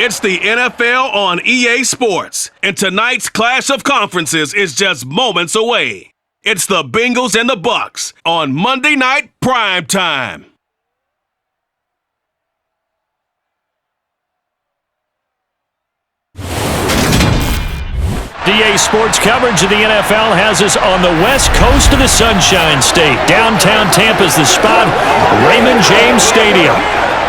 It's the NFL on EA Sports, and tonight's clash of conferences is just moments away. It's the Bengals and the BUCS on Monday Night Prime Time. EA Sports coverage of the NFL has us on the west coast of the Sunshine State. Downtown Tampa's the spot, Raymond James Stadium.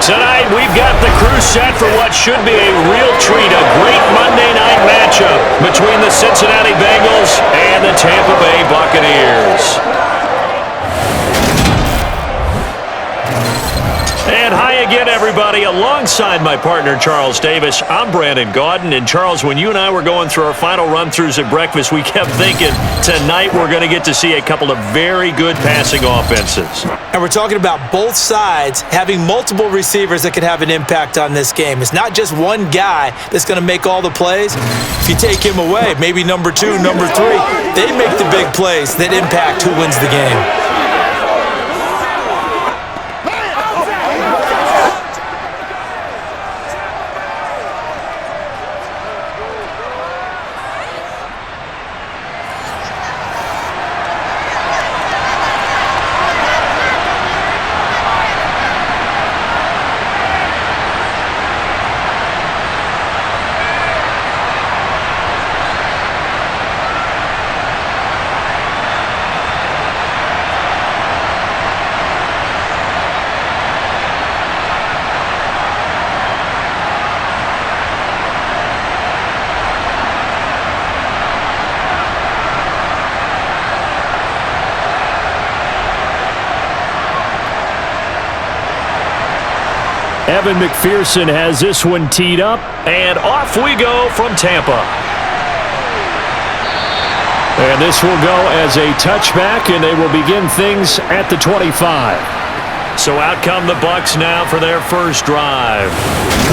Tonight, we've got the crew set for what should be a real treat, a great Monday night matchup between the Cincinnati Bengals and the Tampa Bay Buccaneers. And hi again, everybody. Alongside my partner, Charles Davis, I'm Brandon Gaudin. And Charles, when you and I were going through our final run-throughs at breakfast, we kept thinking tonight we're going to get to see a couple of very good passing offenses. And we're talking about both sides having multiple receivers that can have an impact on this game. It's not just one guy that's going to make all the plays. If you take him away, maybe number two, number three, they make the big plays that impact who wins the game. Evan McPherson has this one teed up, and off we go from Tampa. And this will go as a touchback, and they will begin things at the 25. So out come the Bucs now for their first drive.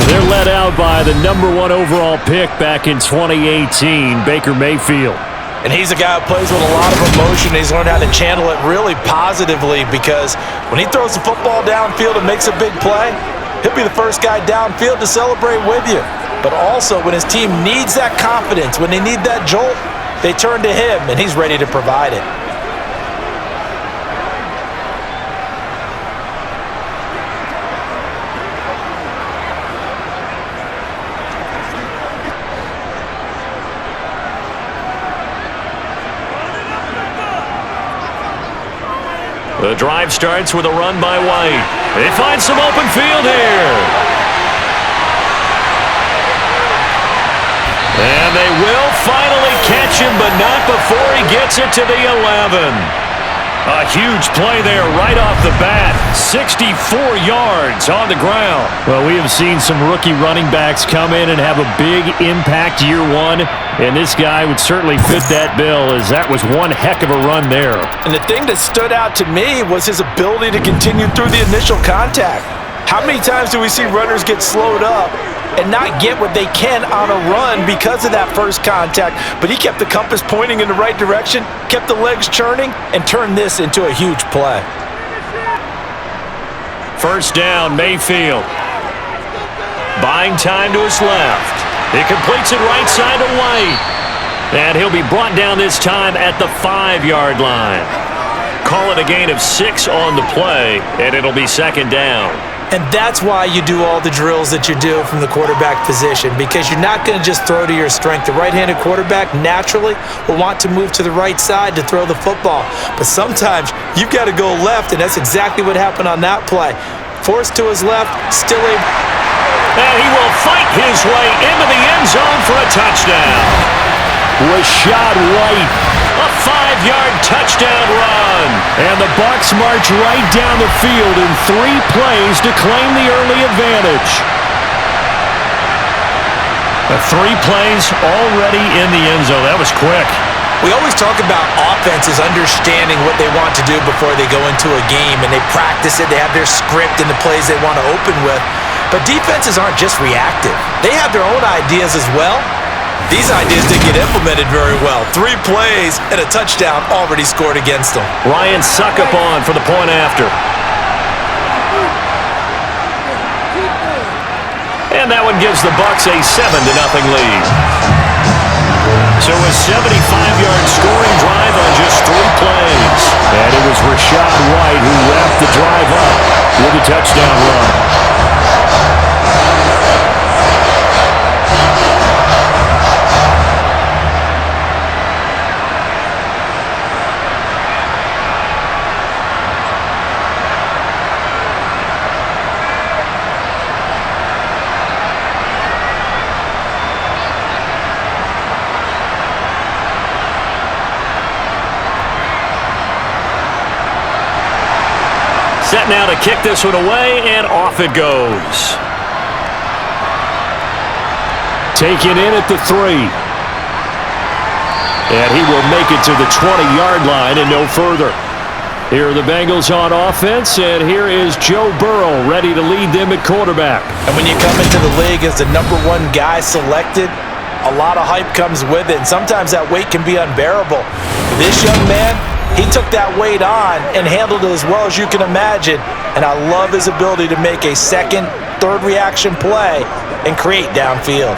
They're led out by the #1 overall pick back in 2018, Baker Mayfield. And he's a guy who plays with a lot of emotion. He's learned how to channel it really positively because when he throws the football downfield and makes a big play, he'll be the first guy downfield to celebrate with you. But also, when his team needs that confidence, when they need that jolt, they turn to him, and he's ready to provide it. The drive starts with a run by White. They find some open field here. And they will finally catch him, but not before he gets it to the 11. A huge play there right off the bat. 64 yards on the ground. Well, we have seen some rookie running backs come in and have a big impact year one. And this guy would certainly fit that bill, as that was one heck of a run there. And the thing that stood out to me was his ability to continue through the initial contact. How many times do we see runners get slowed up and not get what they can on a run because of that first contact? But he kept the compass pointing in the right direction, kept the legs churning, and turned this into a huge play. First down, Mayfield. Buying time to his left. He completes it right side to White. And he'll be brought down this time at the 5-yard line. Call it a gain of 6 on the play, and it'll be second down. And that's why you do all the drills that you do from the quarterback position, because you're not going to just throw to your strength. The right-handed quarterback naturally will want to move to the right side to throw the football. But sometimes you've got to go left, and that's exactly what happened on that play. Forced to his left, still able. And he will fight his way into the end zone for a touchdown. Rashad White, a 5-yard touchdown run. And the Bucs march right down the field in 3 plays to claim the early advantage. 3 plays already in the end zone. That was quick. We always talk about offenses understanding what they want to do before they go into a game, and they practice it. They have their script and the plays they want to open with. But defenses aren't just reactive. They have their own ideas as well. These ideas didn't get implemented very well. 3 plays and a touchdown already scored against them. Ryan Suckup on for the point after. And that one gives the Bucs a 7-0 lead. So a 75-yard scoring drive on just 3 plays. And it was Rachaad White who wrapped the drive up with a touchdown run. Set now to kick this one away, and off it goes. Taken in at the 3. And he will make it to the 20-yard line and no further. Here are the Bengals on offense, and here is Joe Burrow ready to lead them at quarterback. And when you come into the league as the #1 guy selected, a lot of hype comes with it, and sometimes that weight can be unbearable. This young man, he took that weight on and handled it as well as you can imagine, and I love his ability to make a second, third reaction play and create downfield.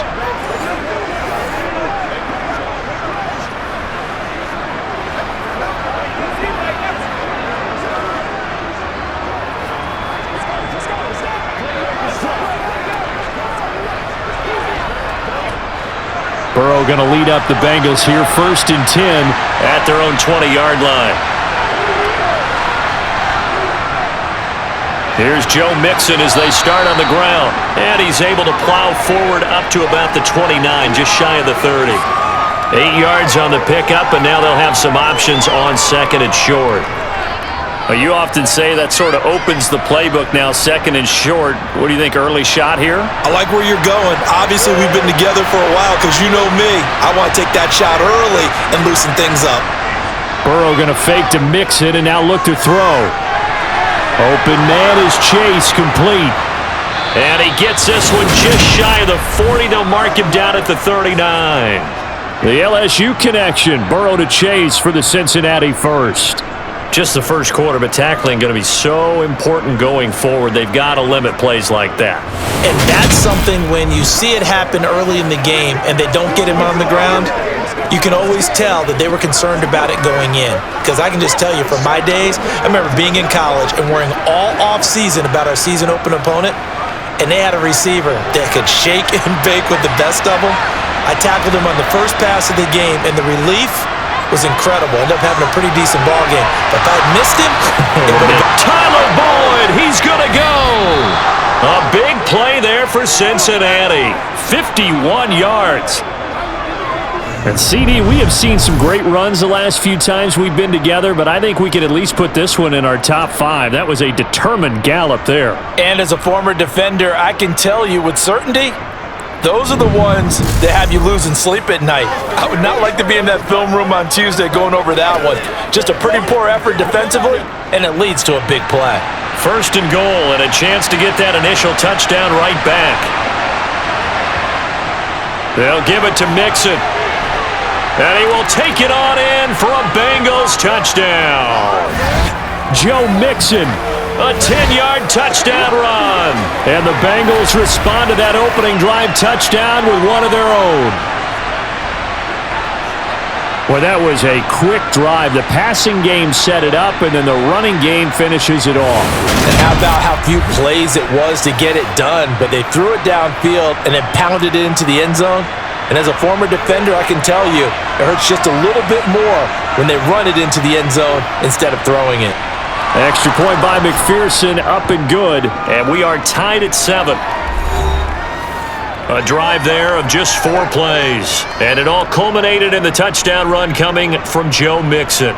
Burrow going to lead up the Bengals here, 1st and 10 at their own 20-yard line. Here's Joe Mixon as they start on the ground. And he's able to plow forward up to about the 29, just shy of the 30. 8 yards on the pickup, and now they'll have some options on 2nd and short. You often say that sort of opens the playbook now, 2nd and short. What do you think, early shot here? I like where you're going. Obviously, we've been together for a while because you know me. I want to take that shot early and loosen things up. Burrow going to fake to Mixon and now look to throw. Open man is Chase, complete. And he gets this one just shy of the 40. They'll mark him down at the 39. The LSU connection, Burrow to Chase for the Cincinnati first. Just the first quarter, but tackling going to be so important going forward. They've got to limit plays like that. And that's something when you see it happen early in the game and they don't get him on the ground, you can always tell that they were concerned about it going in. Because I can just tell you from my days, I remember being in college and worrying all off-season about our season open opponent, and they had a receiver that could shake and bake with the best of them. I tackled him on the first pass of the game, and the relief was incredible. Ended up having a pretty decent ball game. But if I had missed him, it would have been... Tyler Boyd, he's going to go. A big play there for Cincinnati. 51 yards. And CD, we have seen some great runs the last few times we've been together, but I think we could at least put this one in our top 5. That was a determined gallop there. And as a former defender, I can tell you with certainty, those are the ones that have you losing sleep at night. I would not like to be in that film room on Tuesday going over that one. Just a pretty poor effort defensively, and it leads to a big play. 1st and goal, and a chance to get that initial touchdown right back. They'll give it to Mixon. And he will take it on in for a Bengals touchdown. Joe Mixon, a 10-yard touchdown run. And the Bengals respond to that opening drive touchdown with one of their own. Well, that was a quick drive. The passing game set it up, and then the running game finishes it off. And how about how few plays it was to get it done, but they threw it downfield and then pounded it into the end zone. And as a former defender, I can tell you, it hurts just a little bit more when they run it into the end zone instead of throwing it. Extra point by McPherson, up and good, and we are tied at 7. A drive there of just 4 plays, and it all culminated in the touchdown run coming from Joe Mixon.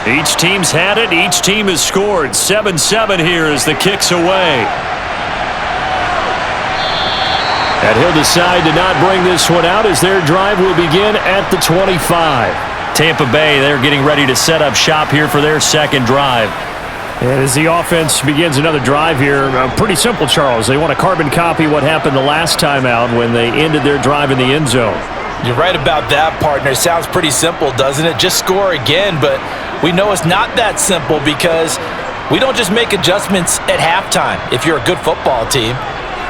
Each team's had it. Each team has scored. 7-7 here as the kick's away. And he'll decide to not bring this one out as their drive will begin at the 25. Tampa Bay, they're getting ready to set up shop here for their second drive. And as the offense begins another drive here, pretty simple, Charles. They want to carbon copy what happened the last time out when they ended their drive in the end zone. You're right about that, partner. It sounds pretty simple, doesn't it? Just score again, but we know it's not that simple because we don't just make adjustments at halftime if you're a good football team.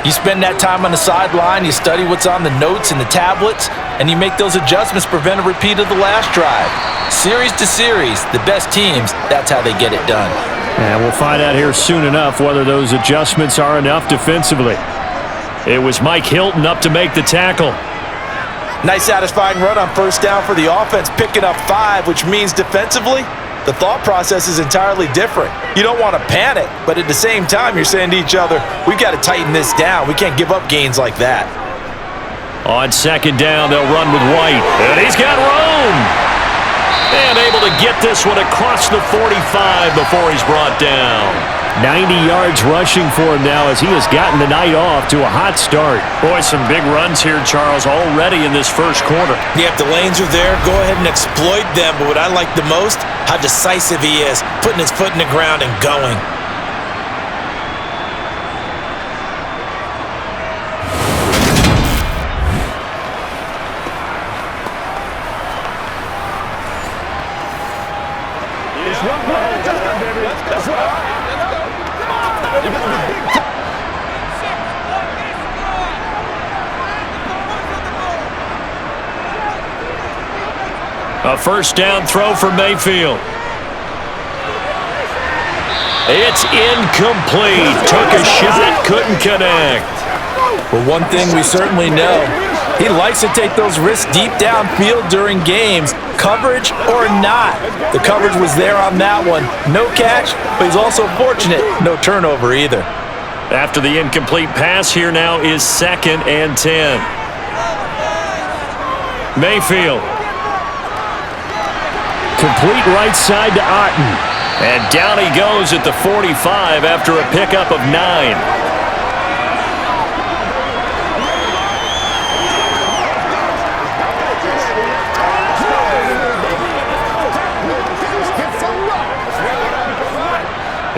You spend that time on the sideline, you study what's on the notes and the tablets, and you make those adjustments, prevent a repeat of the last drive. Series to series, the best teams, that's how they get it done. And we'll find out here soon enough whether those adjustments are enough defensively. It was Mike Hilton up to make the tackle. Nice satisfying run on first down for the offense, picking up 5, which means defensively, the thought process is entirely different. You don't want to panic, but at the same time, you're saying to each other, we've got to tighten this down. We can't give up gains like that. On second down, they'll run with White. And he's got room. And able to get this one across the 45 before he's brought down. 90 yards rushing for him now as he has gotten the night off to a hot start. Boy, some big runs here, Charles, already in this first quarter. Yeah, if the lanes are there, go ahead and exploit them. But what I like the most, how decisive he is, putting his foot in the ground and going. A first down throw for Mayfield. It's incomplete. Took a shot, couldn't connect. Well, one thing we certainly know, he likes to take those risks deep downfield during games, coverage or not. The coverage was there on that one. No catch, but he's also fortunate. No turnover either. After the incomplete pass, here now is 2nd and 10. Mayfield. Complete right side to Otten. And down he goes at the 45 after a pickup of 9.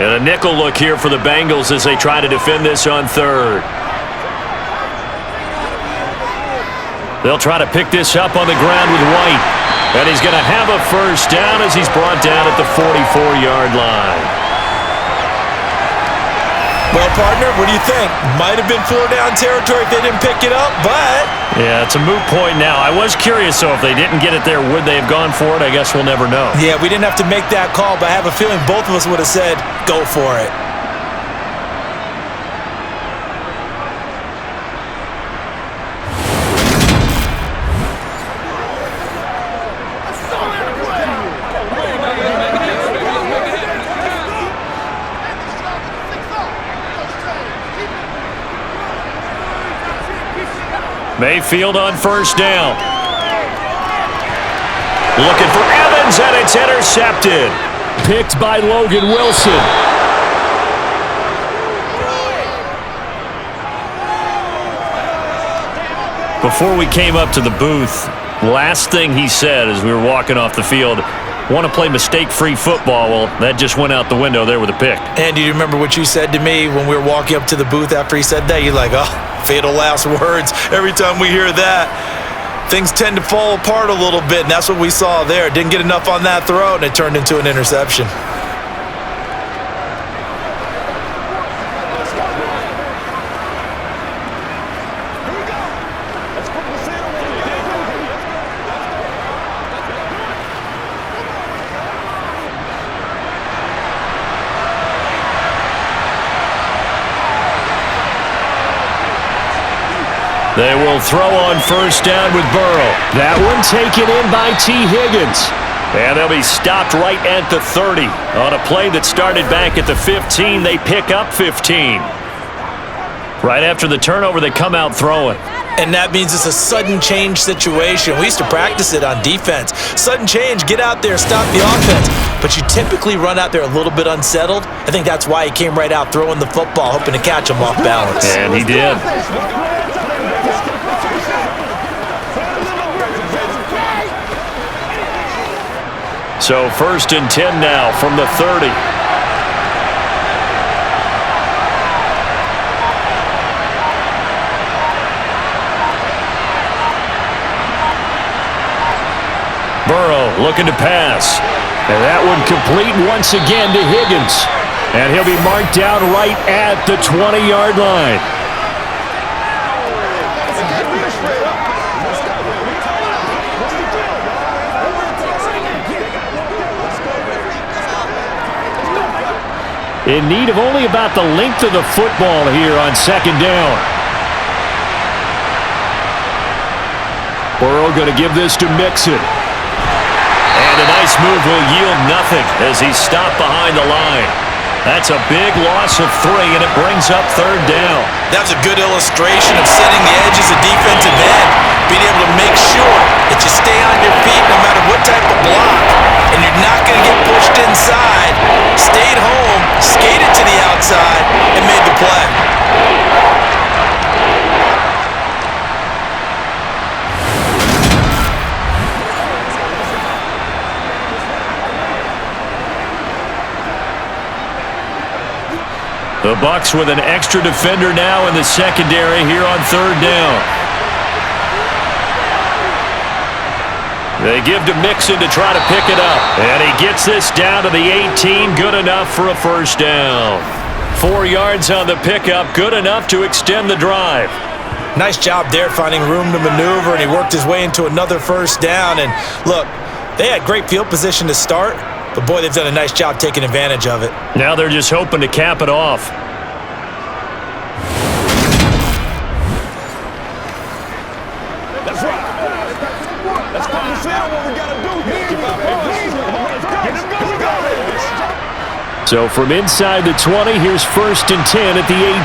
And a nickel look here for the Bengals as they try to defend this on 3rd. They'll try to pick this up on the ground with White. And he's going to have a first down as he's brought down at the 44-yard line. Well, partner, what do you think? Might have been 4-down territory if they didn't pick it up, but... Yeah, it's a moot point now. I was curious, though, if they didn't get it there, would they have gone for it? I guess we'll never know. Yeah, we didn't have to make that call, but I have a feeling both of us would have said, go for it. Mayfield on first down. Looking for Evans, and it's intercepted. Picked by Logan Wilson. Before we came up to the booth, last thing he said as we were walking off the field, want to play mistake-free football. Well, that just went out the window there with a pick. And do you remember what you said to me when we were walking up to the booth after he said that? You're like, oh, fatal last words. Every time we hear that, things tend to fall apart a little bit, and that's what we saw there. Didn't get enough on that throw, and it turned into an interception. They will throw on first down with Burrow. That one taken in by T. Higgins. And they'll be stopped right at the 30. On a play that started back at the 15, they pick up 15. Right after the turnover, they come out throwing. And that means it's a sudden change situation. We used to practice it on defense. Sudden change, get out there, stop the offense. But you typically run out there a little bit unsettled. I think that's why he came right out throwing the football, hoping to catch him off balance. And he did. So 1st and 10 now from the 30. Burrow looking to pass. And that one complete once again to Higgins. And he'll be marked down right at the 20-yard line. In need of only about the length of the football here on 2nd down. Burrow going to give this to Mixon. And a nice move will yield nothing as he's stopped behind the line. That's a big loss of 3, and it brings up 3rd down. That's a good illustration of setting the edges of defensive end, being able to make sure that you stay on your feet no matter what type of block, and you're not going to get pushed inside. Stayed home, skated to the outside, and made the play. The Bucs with an extra defender now in the secondary here on 3rd down. They give to Mixon to try to pick it up. And he gets this down to the 18. Good enough for a 1st down. 4 yards on the pickup. Good enough to extend the drive. Nice job there finding room to maneuver, and he worked his way into another 1st down. And look, they had great field position to start. But, boy, they've done a nice job taking advantage of it. Now they're just hoping to cap it off. That's right. That's what we got to do here. So from inside the 20, here's 1st and 10 at the 18.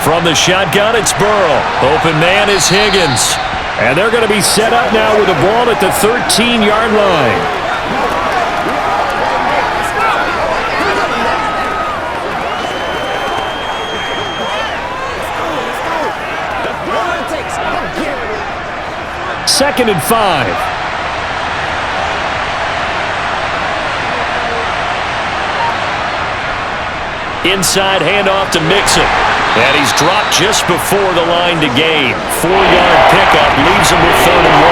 From the shotgun, it's Burrow. Open man is Higgins. And they're going to be set up now with the ball at the 13-yard line. Second and 5. Inside handoff to Mixon. And he's dropped just before the line to gain. 4-yard pickup leaves him with 3rd and 1.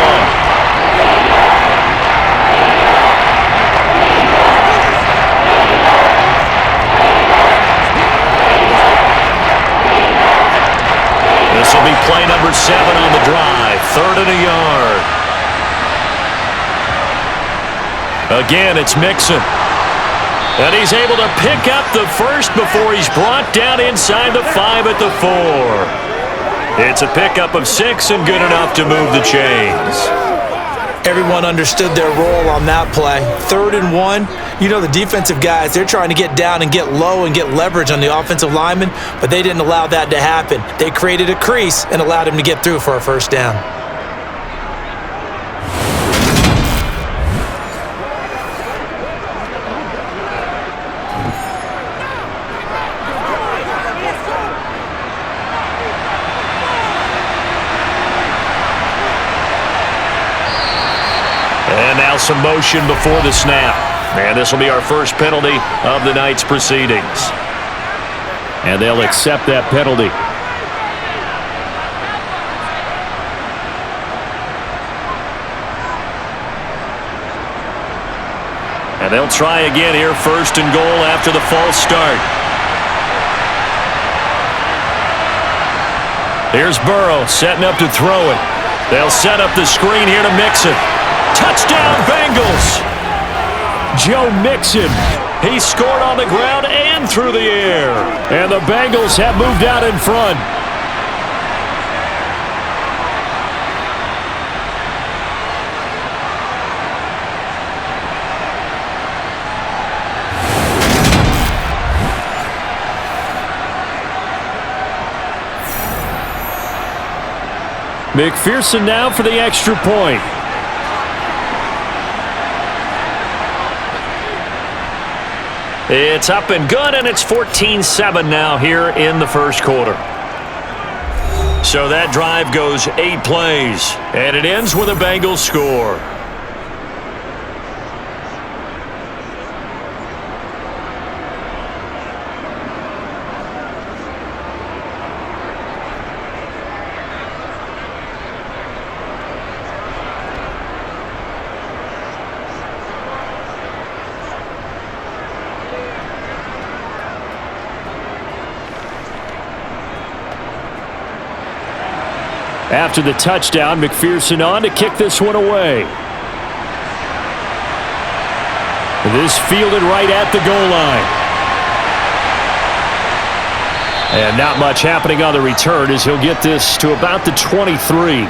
This will be play number 7 on the drive. 3rd and a yard. Again, it's Mixon. And he's able to pick up the 1st before he's brought down inside the 5 at the 4. It's a pickup of 6 and good enough to move the chains. Everyone understood their role on that play. 3rd and 1. You know, the defensive guys, they're trying to get down and get low and get leverage on the offensive lineman, but they didn't allow that to happen. They created a crease and allowed him to get through for a 1st down. Some motion before the snap. And this will be our first penalty of the night's proceedings. And they'll accept that penalty. And they'll try again here, 1st and goal after the false start. Here's Burrow setting up to throw it. They'll set up the screen here to Mixon. Touchdown, Bengals! Joe Mixon. He scored on the ground and through the air. And the Bengals have moved out in front. McPherson now for the extra point. It's up and good, and it's 14-7 now here in the 1st quarter. So that drive goes 8 plays, and it ends with a Bengals score. After the touchdown, McPherson on to kick this one away. This fielded right at the goal line. And not much happening on the return as he'll get this to about the 23.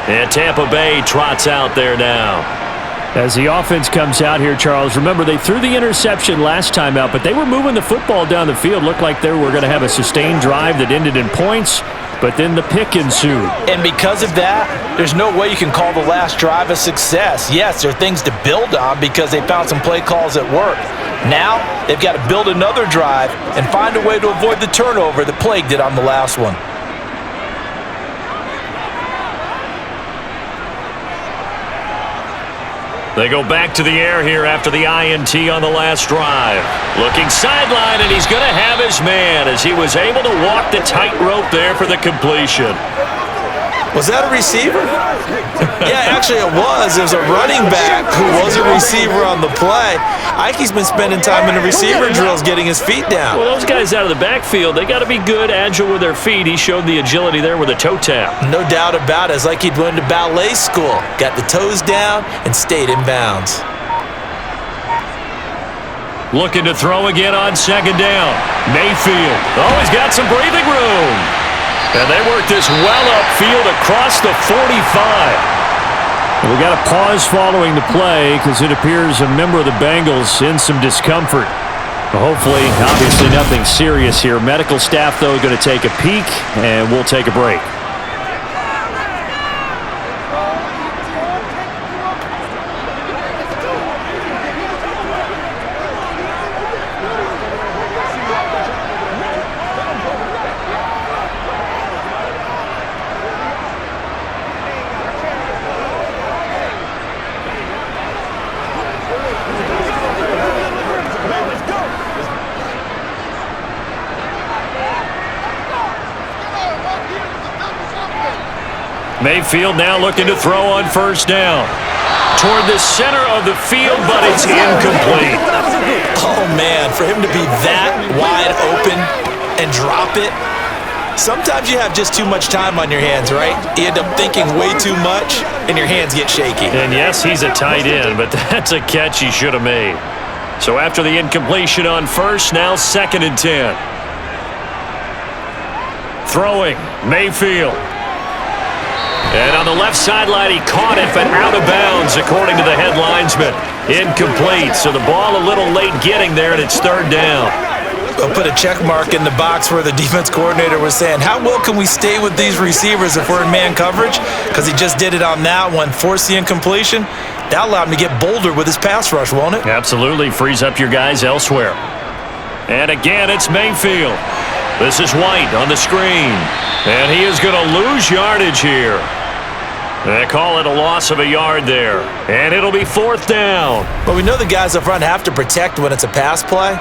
And Tampa Bay trots out there now. As the offense comes out here, Charles, remember they threw the interception last time out, but they were moving the football down the field. Looked like they were going to have a sustained drive that ended in points, but then the pick ensued. And because of that, there's no way you can call the last drive a success. Yes, there are things to build on because they found some play calls that work. Now, they've got to build another drive and find a way to avoid the turnover that plagued it on the last one. They go back to the air here after the INT on the last drive. Looking sideline, and he's going to have his man as he was able to walk the tightrope there for the completion. Was that a receiver? Yeah, actually it was. It was a running back who was a receiver on the play. Ikey's been spending time in the receiver drills getting his feet down. Well, those guys out of the backfield, they got to be good, agile with their feet. He showed the agility there with a toe tap. No doubt about it. It's like he'd went to ballet school. Got the toes down and stayed in bounds. Looking to throw again on second down. Mayfield. Oh, he's got some breathing room. And they work this well upfield across the 45. We got a pause following the play because it appears a member of the Bengals in some discomfort. Hopefully, obviously nothing serious here. Medical staff, though, going to take a peek, and we'll take a break. Mayfield now looking to throw on first down. Toward the center of the field, but it's incomplete. Oh, man, for him to be that wide open and drop it. Sometimes you have just too much time on your hands, right? You end up thinking way too much, and your hands get shaky. And yes, he's a tight end, but that's a catch he should have made. So after the incompletion on first, now 2nd and 10. Throwing, Mayfield. And on the left sideline, he caught it, but out of bounds, according to the head linesman. Incomplete, so the ball a little late getting there, and it's 3rd down. We'll put a check mark in the box where the defense coordinator was saying, how well can we stay with these receivers if we're in man coverage? Because he just did it on that one, forced the incompletion. That allowed him to get bolder with his pass rush, won't it? Absolutely, frees up your guys elsewhere. And again, it's Mayfield. This is White on the screen. And he is going to lose yardage here. They call it a loss of a yard there. And it'll be 4th down. But we know the guys up front have to protect when it's a pass play,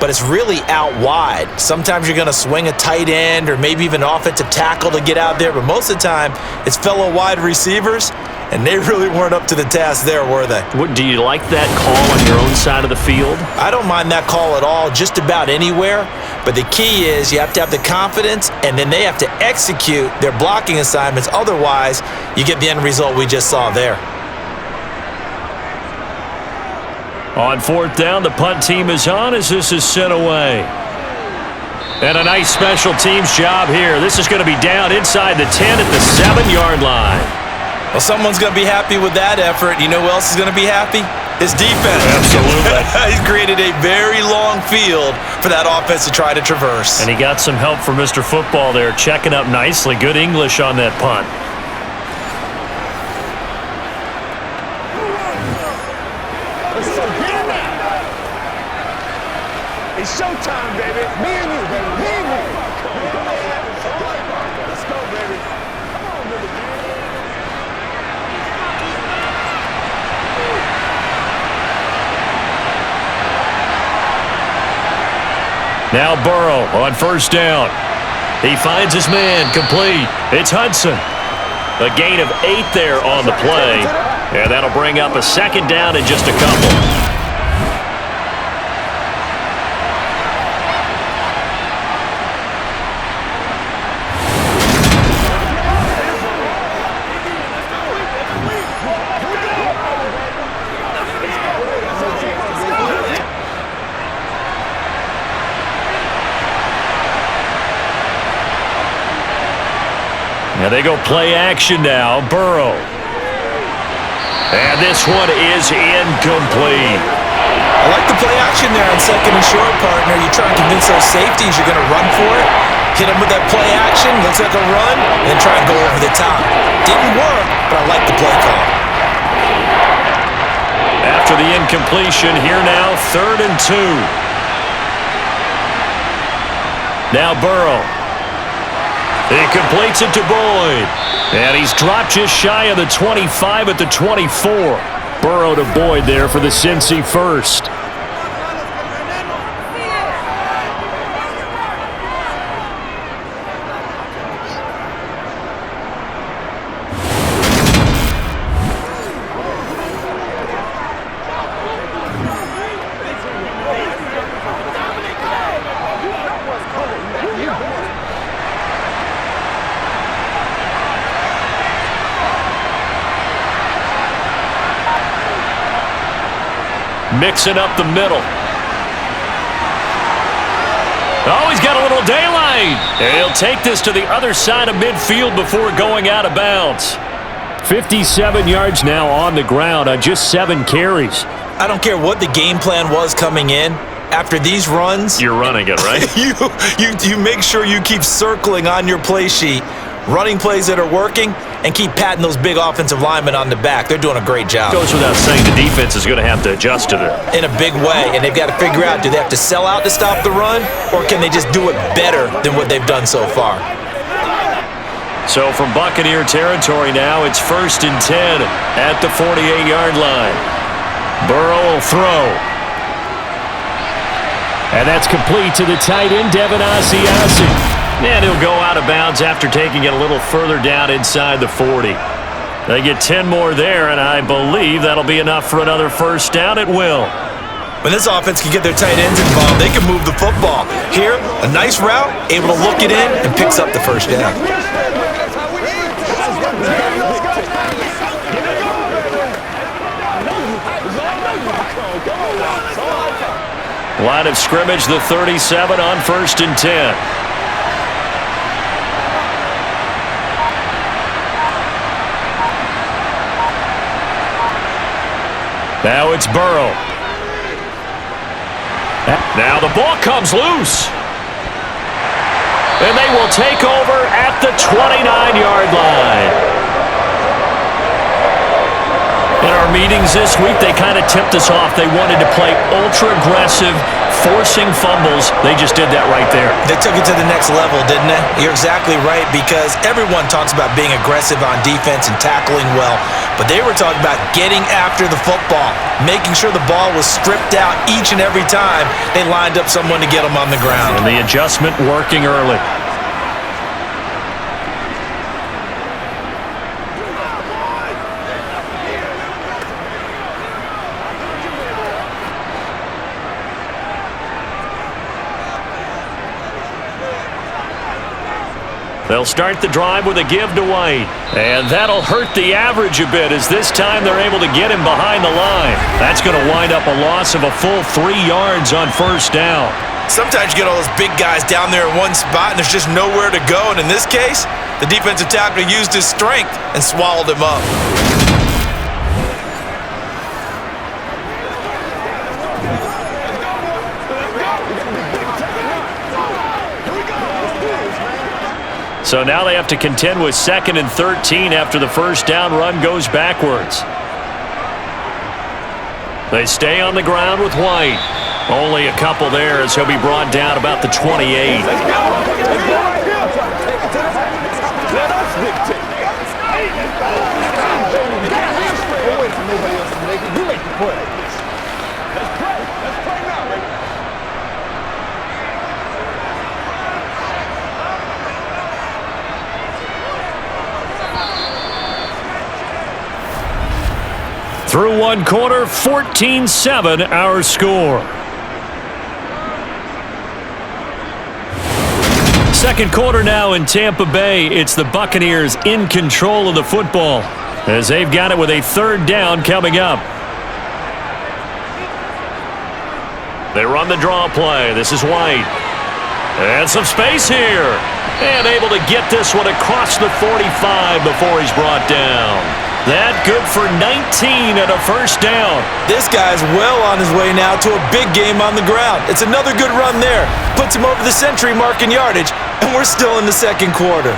but it's really out wide. Sometimes you're going to swing a tight end or maybe even an offensive tackle to get out there, but most of the time it's fellow wide receivers, and they really weren't up to the task there, were they? Do you like that call on your own side of the field? I don't mind that call at all, just about anywhere. But the key is you have to have the confidence, and then they have to execute their blocking assignments. Otherwise, you get the end result we just saw there. On 4th down, the punt team is on as this is sent away. And a nice special teams job here. This is going to be down inside the 10 at the 7-yard line. Well, someone's going to be happy with that effort. You know who else is going to be happy? His defense. Absolutely. He's created a very long field for that offense to try to traverse. And he got some help from Mr. Football there, checking up nicely. Good English on that punt. It's showtime, baby. Me and you, baby. Me and you. Let's go, baby. Now Burrow on first down. He finds his man, complete. It's Hudson. A gain of 8 there on the play, and that'll bring up a second down in just a couple. Now they go play action now. Burrow. And this one is incomplete. I like the play action there on second and short, partner. You try and convince those safeties you're going to run for it. Hit them with that play action. Looks like a run. And then try and go over the top. Didn't work, but I like the play call. After the incompletion, here now, 3rd and 2. Now Burrow. He completes it to Boyd. And he's dropped just shy of the 25 at the 24. Burrow to Boyd there for the Cincy first. Mixing up the middle. Oh, he's got a little daylight. He'll take this to the other side of midfield before going out of bounds. 57 yards now on the ground on just 7 carries. I don't care what the game plan was coming in. After these runs, you're running it, right? you make sure you keep circling on your play sheet, running plays that are working, and keep patting those big offensive linemen on the back. They're doing a great job. Goes without saying the defense is going to have to adjust to that. In a big way, and they've got to figure out, do they have to sell out to stop the run, or can they just do it better than what they've done so far? So from Buccaneer territory now, it's 1st and 10 at the 48-yard line. Burrow will throw. And that's complete to the tight end, Devin Asiasi. And he'll go out of bounds after taking it a little further down inside the 40. They get 10 more there, and I believe that'll be enough for another first down. It will. When this offense can get their tight ends involved, they can move the football. Here, a nice route, able to look it in, and picks up the first down. Line of scrimmage, the 37 on 1st and 10. Now it's Burrow. Now the ball comes loose. And they will take over at the 29-yard line. In our meetings this week, they kind of tipped us off. They wanted to play ultra-aggressive, forcing fumbles. They just did that right there. They took it to the next level, didn't they? You're exactly right, because everyone talks about being aggressive on defense and tackling well, but they were talking about getting after the football, making sure the ball was stripped out each and every time they lined up someone to get them on the ground. And the adjustment working early. They'll start the drive with a give to White. And that'll hurt the average a bit, as this time they're able to get him behind the line. That's going to wind up a loss of a full 3 yards on first down. Sometimes you get all those big guys down there in one spot and there's just nowhere to go. And in this case, the defensive tackle used his strength and swallowed him up. So now they have to contend with 2nd and 13 after the first down run goes backwards. They stay on the ground with White. Only a couple there as he'll be brought down about the 28. Through one quarter, 14-7 our score. Second quarter now in Tampa Bay. It's the Buccaneers in control of the football as they've got it with a third down coming up. They run the draw play. This is White. And some space here. And able to get this one across the 45 before he's brought down. That good for 19 and a first down. This guy's well on his way now to a big game on the ground. It's another good run there. Puts him over the century mark in yardage, and we're still in the second quarter.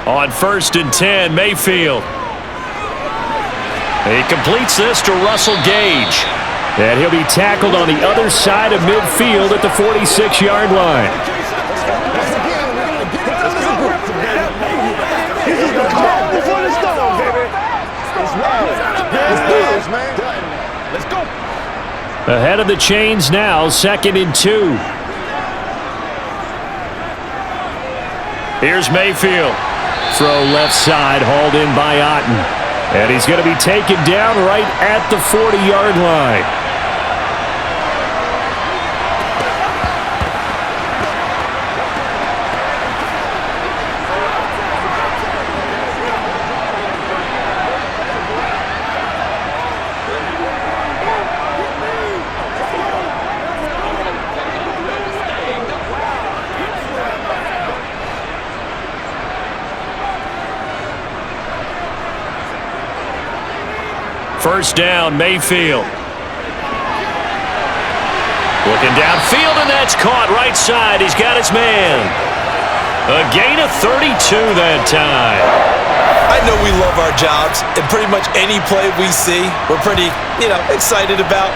On 1st and 10, Mayfield. He completes this to Russell Gage. And he'll be tackled on the other side of midfield at the 46-yard line. Ahead of the chains now, 2nd and 2. Here's Mayfield. Throw left side, hauled in by Otten. And he's going to be taken down right at the 40-yard line. First down, Mayfield. Looking downfield, and that's caught right side. He's got his man. A gain of 32 that time. I know we love our jobs, and pretty much any play we see, we're pretty, excited about.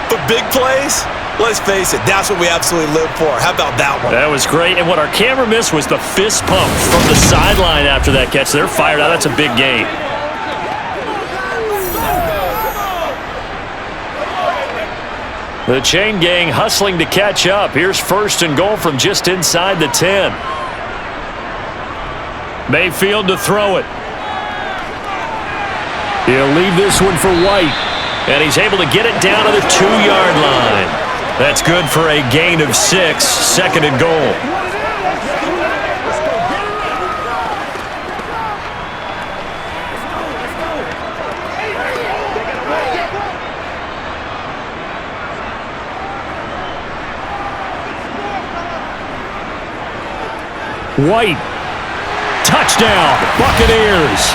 But big plays, let's face it, that's what we absolutely live for. How about that one? That was great, and what our camera missed was the fist pump from the sideline after that catch. They're fired out. That's a big gain. The chain gang hustling to catch up. Here's 1st and goal from just inside the 10. Mayfield to throw it. He'll leave this one for White. And he's able to get it down to the 2-yard line. That's good for a gain of 6. 2nd and goal. White. Touchdown, Buccaneers.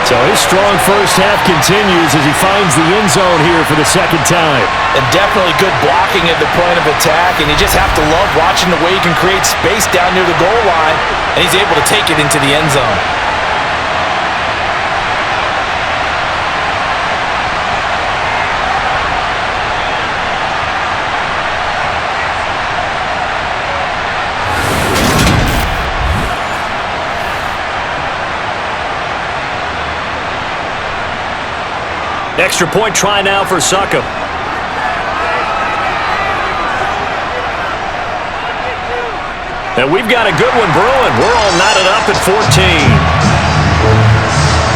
So his strong first half continues as he finds the end zone here for the second time. And definitely good blocking at the point of attack, and you just have to love watching the way he can create space down near the goal line, and he's able to take it into the end zone. Extra point try now for Succop. And we've got a good one brewing. We're all knotted up at 14.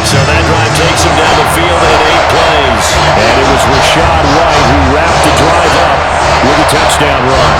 So that drive takes him down the field in 8 plays. And it was Rashad White who wrapped the drive up with a touchdown run.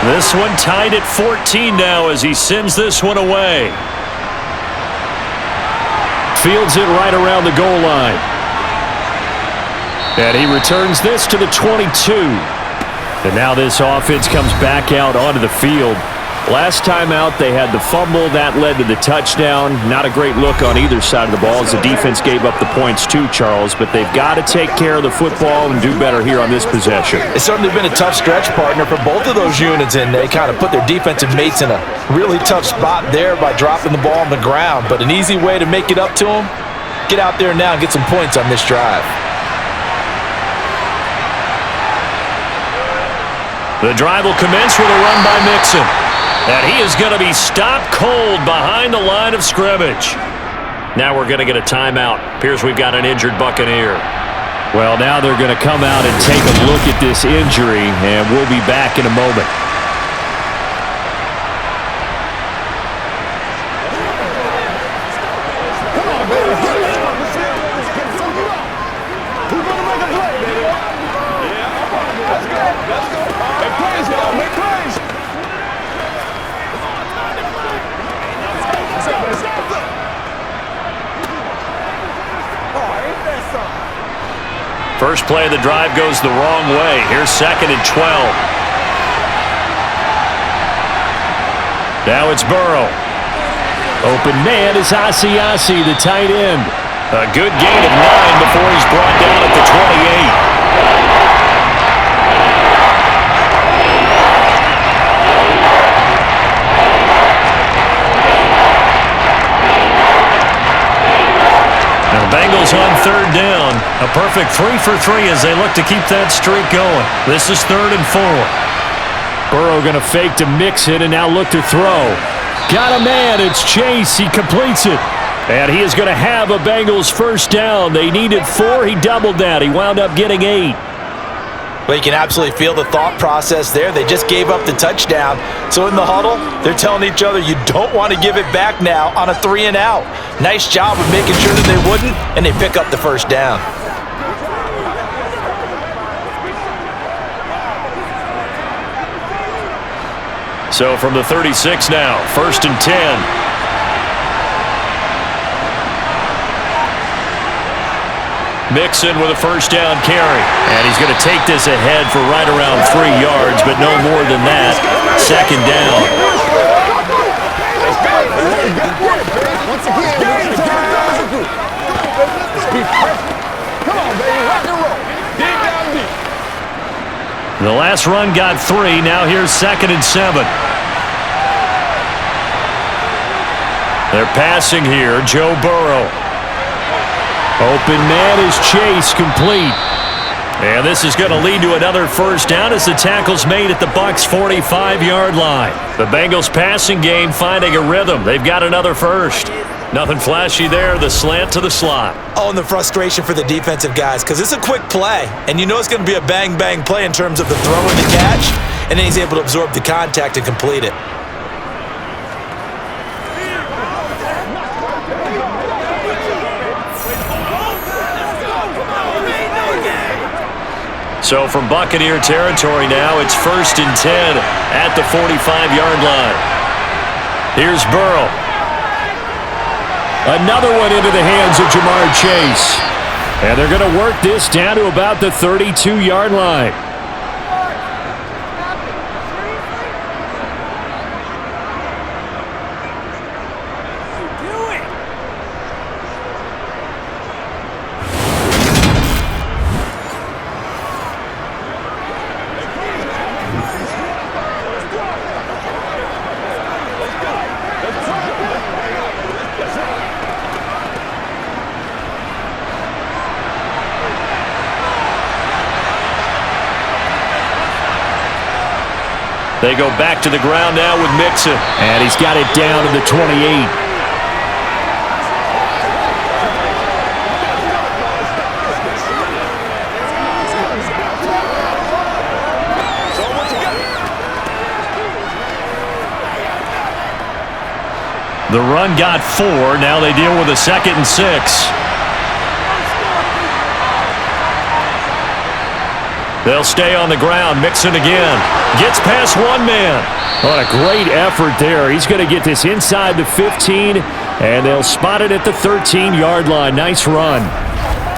This one tied at 14 now as he sends this one away. fields it right around the goal line. And he returns this to the 22. And now this offense comes back out onto the field. Last time out, they had the fumble. That led to the touchdown. Not a great look on either side of the ball as the defense gave up the points too, Charles. But they've got to take care of the football and do better here on this possession. It's certainly been a tough stretch, partner, for both of those units, and they kind of put their defensive mates in a really tough spot there by dropping the ball on the ground. But an easy way to make it up to them, get out there now and get some points on this drive. The drive will commence with a run by Mixon. And he is going to be stopped cold behind the line of scrimmage. Now we're going to get a timeout. Appears we've got an injured Buccaneer. Well, now they're going to come out and take a look at this injury, and we'll be back in a moment. First play of the drive goes the wrong way. Here's 2nd and 12. Now it's Burrow. Open man is Asiasi, the tight end. A good gain of 9 before he's brought down at the 28. Bengals on 3rd down. A perfect 3 for 3 as they look to keep that streak going. This is 3rd and 4. Burrow going to fake to Mixon and now look to throw. Got a man. It's Chase. He completes it. And he is going to have a Bengals first down. They needed 4. He doubled that. He wound up getting 8. Well, you can absolutely feel the thought process there. They just gave up the touchdown. So in the huddle, they're telling each other, you don't want to give it back now on a 3 and out. Nice job of making sure that they wouldn't, and they pick up the first down. So from the 36 now, 1st and 10. Mixon with a first down carry. And he's going to take this ahead for right around 3 yards, but no more than that. 2nd down. The last run got 3. Now here's 2nd and 7. They're passing here. Joe Burrow. Open man is Chase, complete. And this is going to lead to another first down as the tackle's made at the Bucs' 45-yard line. The Bengals passing game finding a rhythm. They've got another first. Nothing flashy there. The slant to the slot. Oh, and the frustration for the defensive guys because it's a quick play. And you know it's going to be a bang-bang play in terms of the throw and the catch. And then he's able to absorb the contact and complete it. So from Buccaneer territory now, it's 1st and 10 at the 45-yard line. Here's Burrow. Another one into the hands of Jamar Chase. And they're going to work this down to about the 32-yard line. They go back to the ground now with Mixon. And he's got it down to the 28. The run got 4. Now they deal with a 2nd and 6. They'll stay on the ground. Mixon again. Gets past one man. What a great effort there. He's going to get this inside the 15 And they'll spot it at the 13-yard line. Nice run.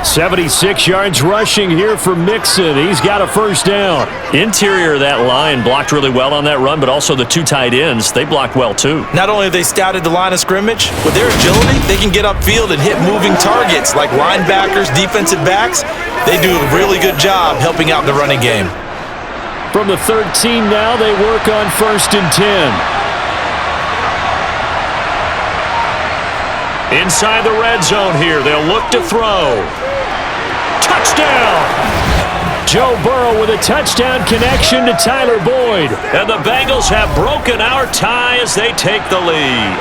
76 yards rushing here for Mixon. He's got a first down. Interior of that line blocked really well on that run, but also the two tight ends, they blocked well too. Not only have they scouted the line of scrimmage, with their agility, they can get upfield and hit moving targets like linebackers, defensive backs. They do a really good job helping out the running game. From the 13 now, they work on 1st and 10. Inside the red zone here, they'll look to throw. Touchdown! Joe Burrow with a touchdown connection to Tyler Boyd. And the Bengals have broken our tie as they take the lead.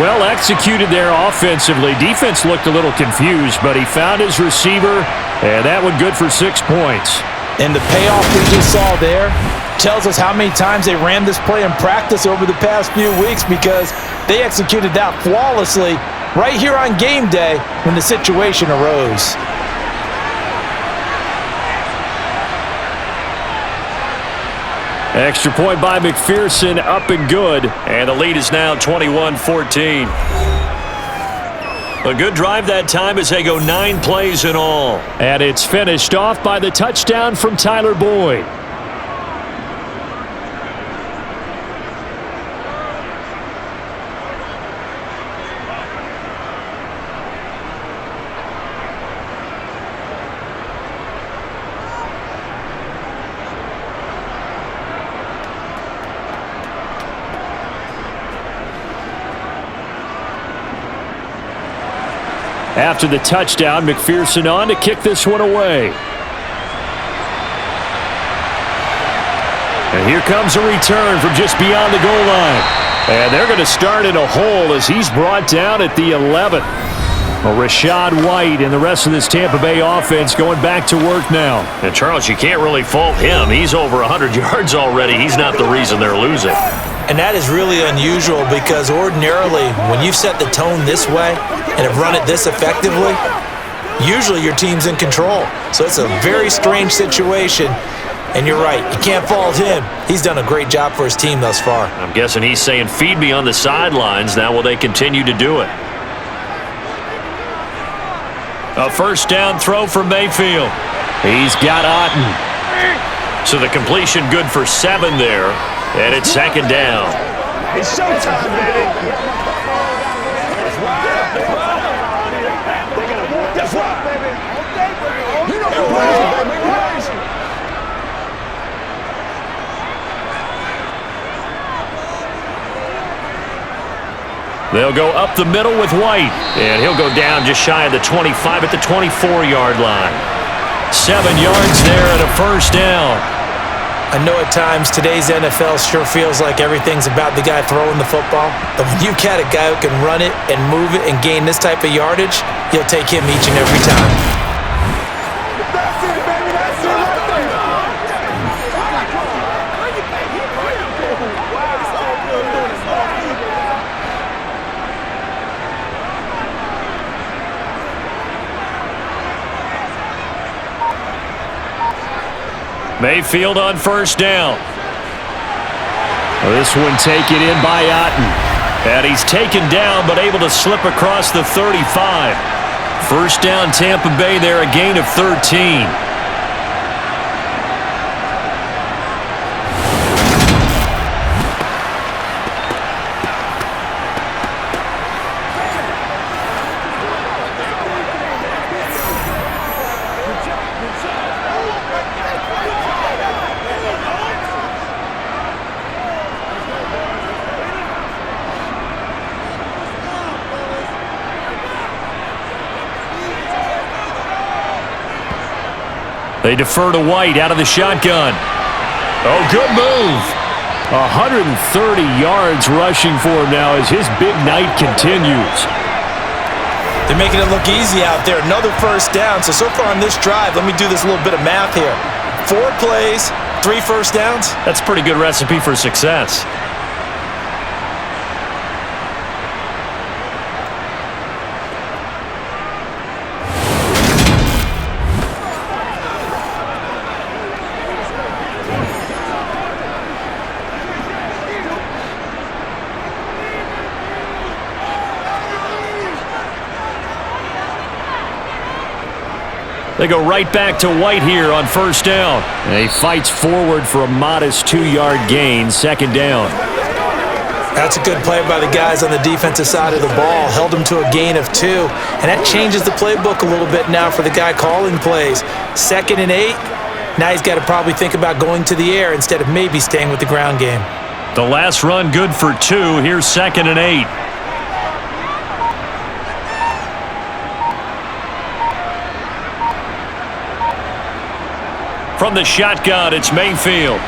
Well executed there offensively. Defense looked a little confused, but he found his receiver, and that one good for 6 points. And the payoff we just saw there tells us how many times they ran this play in practice over the past few weeks, because they executed that flawlessly right here on game day when the situation arose. Extra point by McPherson, up and good. And the lead is now 21-14. A good drive that time as they go 9 plays in all. And it's finished off by the touchdown from Tyler Boyd. After the touchdown, McPherson on to kick this one away. And here comes a return from just beyond the goal line. And they're going to start in a hole as he's brought down at the 11th. Well, Rachaad White and the rest of this Tampa Bay offense going back to work now. And Charles, you can't really fault him. He's over 100 yards already. He's not the reason they're losing. And that is really unusual, because ordinarily when you've set the tone this way and have run it this effectively, usually your team's in control. So it's a very strange situation. And you're right, you can't fault him. He's done a great job for his team thus far. I'm guessing he's saying, feed me on the sidelines. Now will they continue to do it? A first down throw for Mayfield. He's got Otten. So the completion good for 7 there. And it's 2nd down. It's showtime, baby. That's right, baby. You know you're crazy, baby. Crazy. They'll go up the middle with White. And he'll go down just shy of the 25 at the 24-yard line. 7 yards there and a first down. I know at times today's NFL sure feels like everything's about the guy throwing the football. But when you've got a guy who can run it and move it and gain this type of yardage, you'll take him each and every time. That's it, baby. That's it right there. Mayfield on first down. This one taken in by Otten. And he's taken down but able to slip across the 35. First down Tampa Bay there, a gain of 13. They defer to White out of the shotgun. Oh, good move. 130 yards rushing for him now as his big night continues. They're making it look easy out there. Another first down. So far on this drive, let me do this little bit of math here. 4 plays, 3 first downs. That's a pretty good recipe for success. They go right back to White here on first down. And he fights forward for a modest 2-yard gain, second down. That's a good play by the guys on the defensive side of the ball. Held them to a gain of 2. And that changes the playbook a little bit now for the guy calling plays. 2nd and 8. Now he's got to probably think about going to the air instead of maybe staying with the ground game. The last run good for 2. Here's 2nd and 8. From the shotgun, it's Mayfield.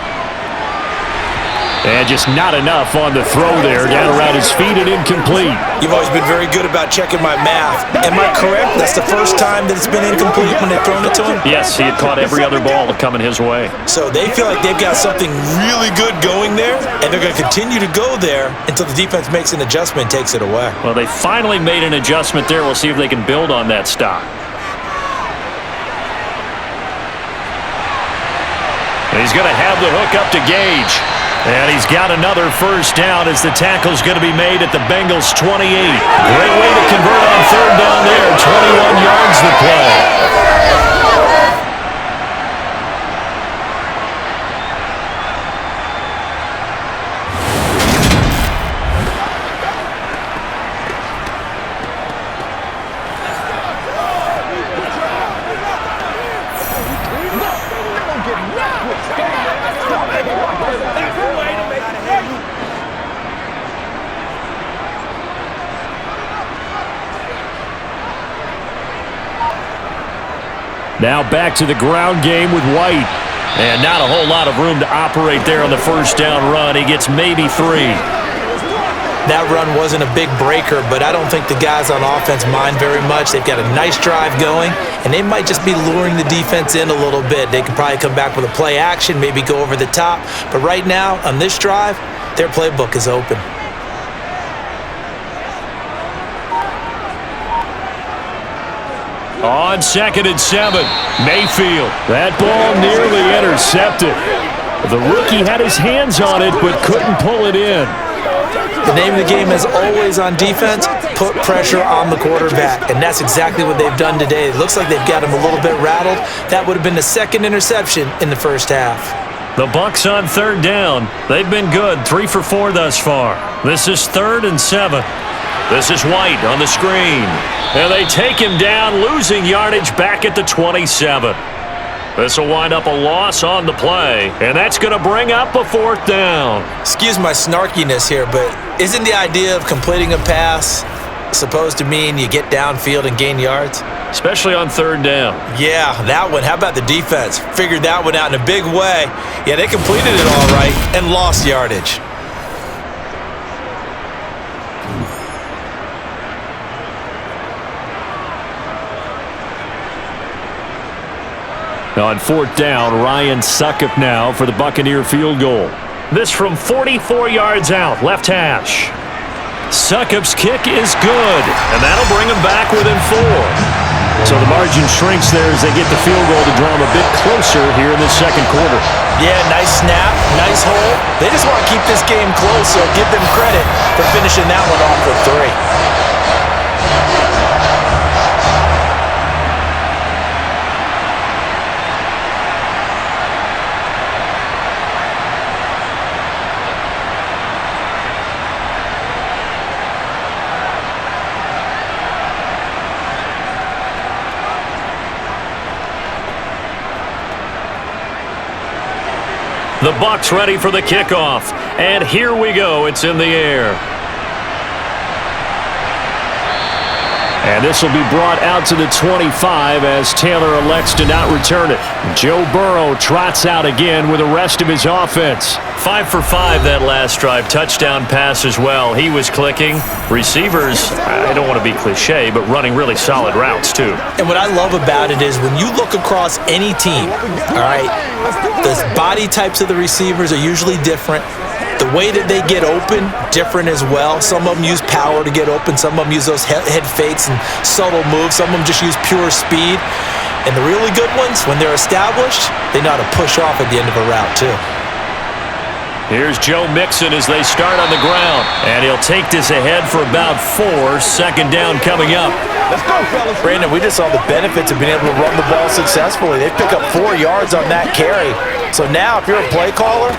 And just not enough on the throw there. Down around his feet and incomplete. You've always been very good about checking my math. Am I correct? That's the first time that it's been incomplete when they've thrown it to him? Yes, he had caught every other ball coming his way. So they feel like they've got something really good going there, and they're going to continue to go there until the defense makes an adjustment and takes it away. Well, they finally made an adjustment there. We'll see if they can build on that stop. He's going to have the hook up to Gage. And he's got another first down as the tackle's going to be made at the Bengals' 28. Great way to convert on third down there. 21 yards the play. Now back to the ground game with White. And not a whole lot of room to operate there on the first down run. He gets maybe 3. That run wasn't a big breaker, but I don't think the guys on offense mind very much. They've got a nice drive going, and they might just be luring the defense in a little bit. They can probably come back with a play action, maybe go over the top. But right now, on this drive, their playbook is open. On 2nd and 7, Mayfield. That ball nearly intercepted. The rookie had his hands on it but couldn't pull it in. The name of the game is always on defense, put pressure on the quarterback, and that's exactly what they've done today. It looks like they've got him a little bit rattled. That would have been the 2nd interception in the first half. The Bucs on third down. They've been good, 3 for 4 thus far. This is 3rd and 7. This is White on the screen. And they take him down, losing yardage back at the 27. This will wind up a loss on the play, and that's going to bring up a 4th down. Excuse my snarkiness here, but isn't the idea of completing a pass supposed to mean you get downfield and gain yards? Especially on third down. Yeah, that one. How about the defense? Figured that one out in a big way. Yeah, they completed it all right and lost yardage. On 4th down, Ryan Succop now for the Buccaneer field goal. This from 44 yards out, left hash. Succop's kick is good, and that'll bring him back within 4. So the margin shrinks there as they get the field goal to draw him a bit closer here in the second quarter. Yeah, nice snap, nice hole. They just want to keep this game close, so give them credit for finishing that one off with 3. The Bucs ready for the kickoff. And here we go. It's in the air. And this will be brought out to the 25 as Taylor elects to not return it. Joe Burrow trots out again with the rest of his offense. 5 for 5 that last drive. Touchdown pass as well. He was clicking. Receivers, I don't want to be cliche, but running really solid routes too. And what I love about it is when you look across any team, all right, the body types of the receivers are usually different. The way that they get open, different as well. Some of them use power to get open. Some of them use those head fakes and subtle moves. Some of them just use pure speed. And the really good ones, when they're established, they know how to push off at the end of a route too. Here's Joe Mixon as they start on the ground. And he'll take this ahead for about 4. Second down coming up. Let's go, fellas. Brandon, we just saw the benefits of being able to run the ball successfully. They pick up 4 yards on that carry. So now if you're a play caller,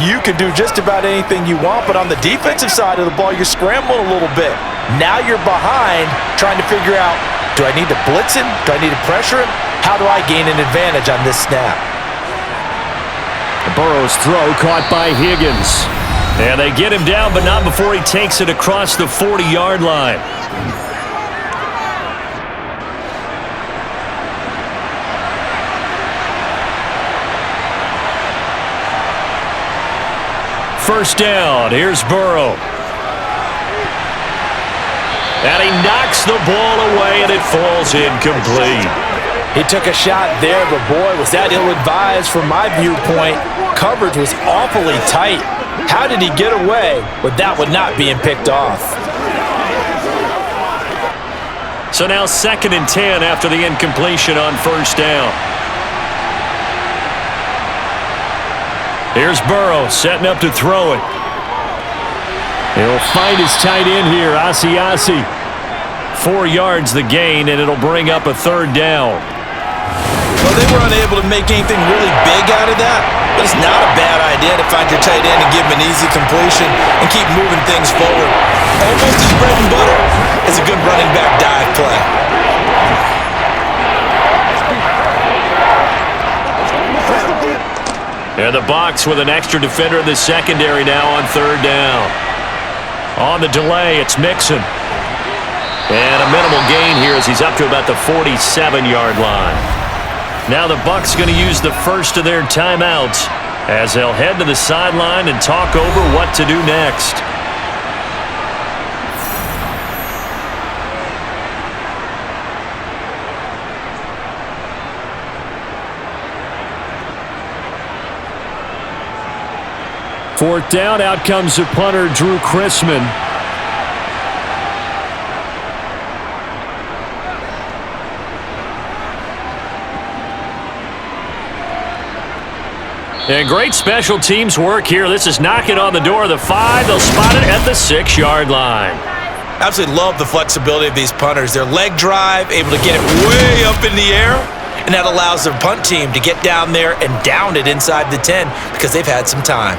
you can do just about anything you want. But on the defensive side of the ball, you're scrambling a little bit. Now you're behind trying to figure out, do I need to blitz him? Do I need to pressure him? How do I gain an advantage on this snap? Burrow's throw caught by Higgins. And they get him down, but not before he takes it across the 40-yard line. First down, here's Burrow. And he knocks the ball away, and it falls incomplete. He took a shot there, but boy, was that ill-advised from my viewpoint. Coverage was awfully tight. How did he get away with that one not being picked off? So now 2nd and 10 after the incompletion on first down. Here's Burrow setting up to throw it. He'll find his tight end here, Asiasi. 4 yards the gain, and it'll bring up a 3rd down. Well, they were unable to make anything really big out of that, but it's not a bad idea to find your tight end and give him an easy completion and keep moving things forward. Almost as bread and butter as a good running back dive play. And the Bucs with an extra defender in the secondary now on 3rd down. On the delay, it's Mixon. And a minimal gain here as he's up to about the 47-yard line. Now the Bucs going to use the first of their timeouts as they'll head to the sideline and talk over what to do next. Fourth down, out comes the punter, Drew Chrisman. And great special teams work here. This is knocking on the door of the 5. They'll spot it at the 6-yard line. Absolutely love the flexibility of these punters. Their leg drive, able to get it way up in the air, and that allows their punt team to get down there and down it inside the 10 because they've had some time.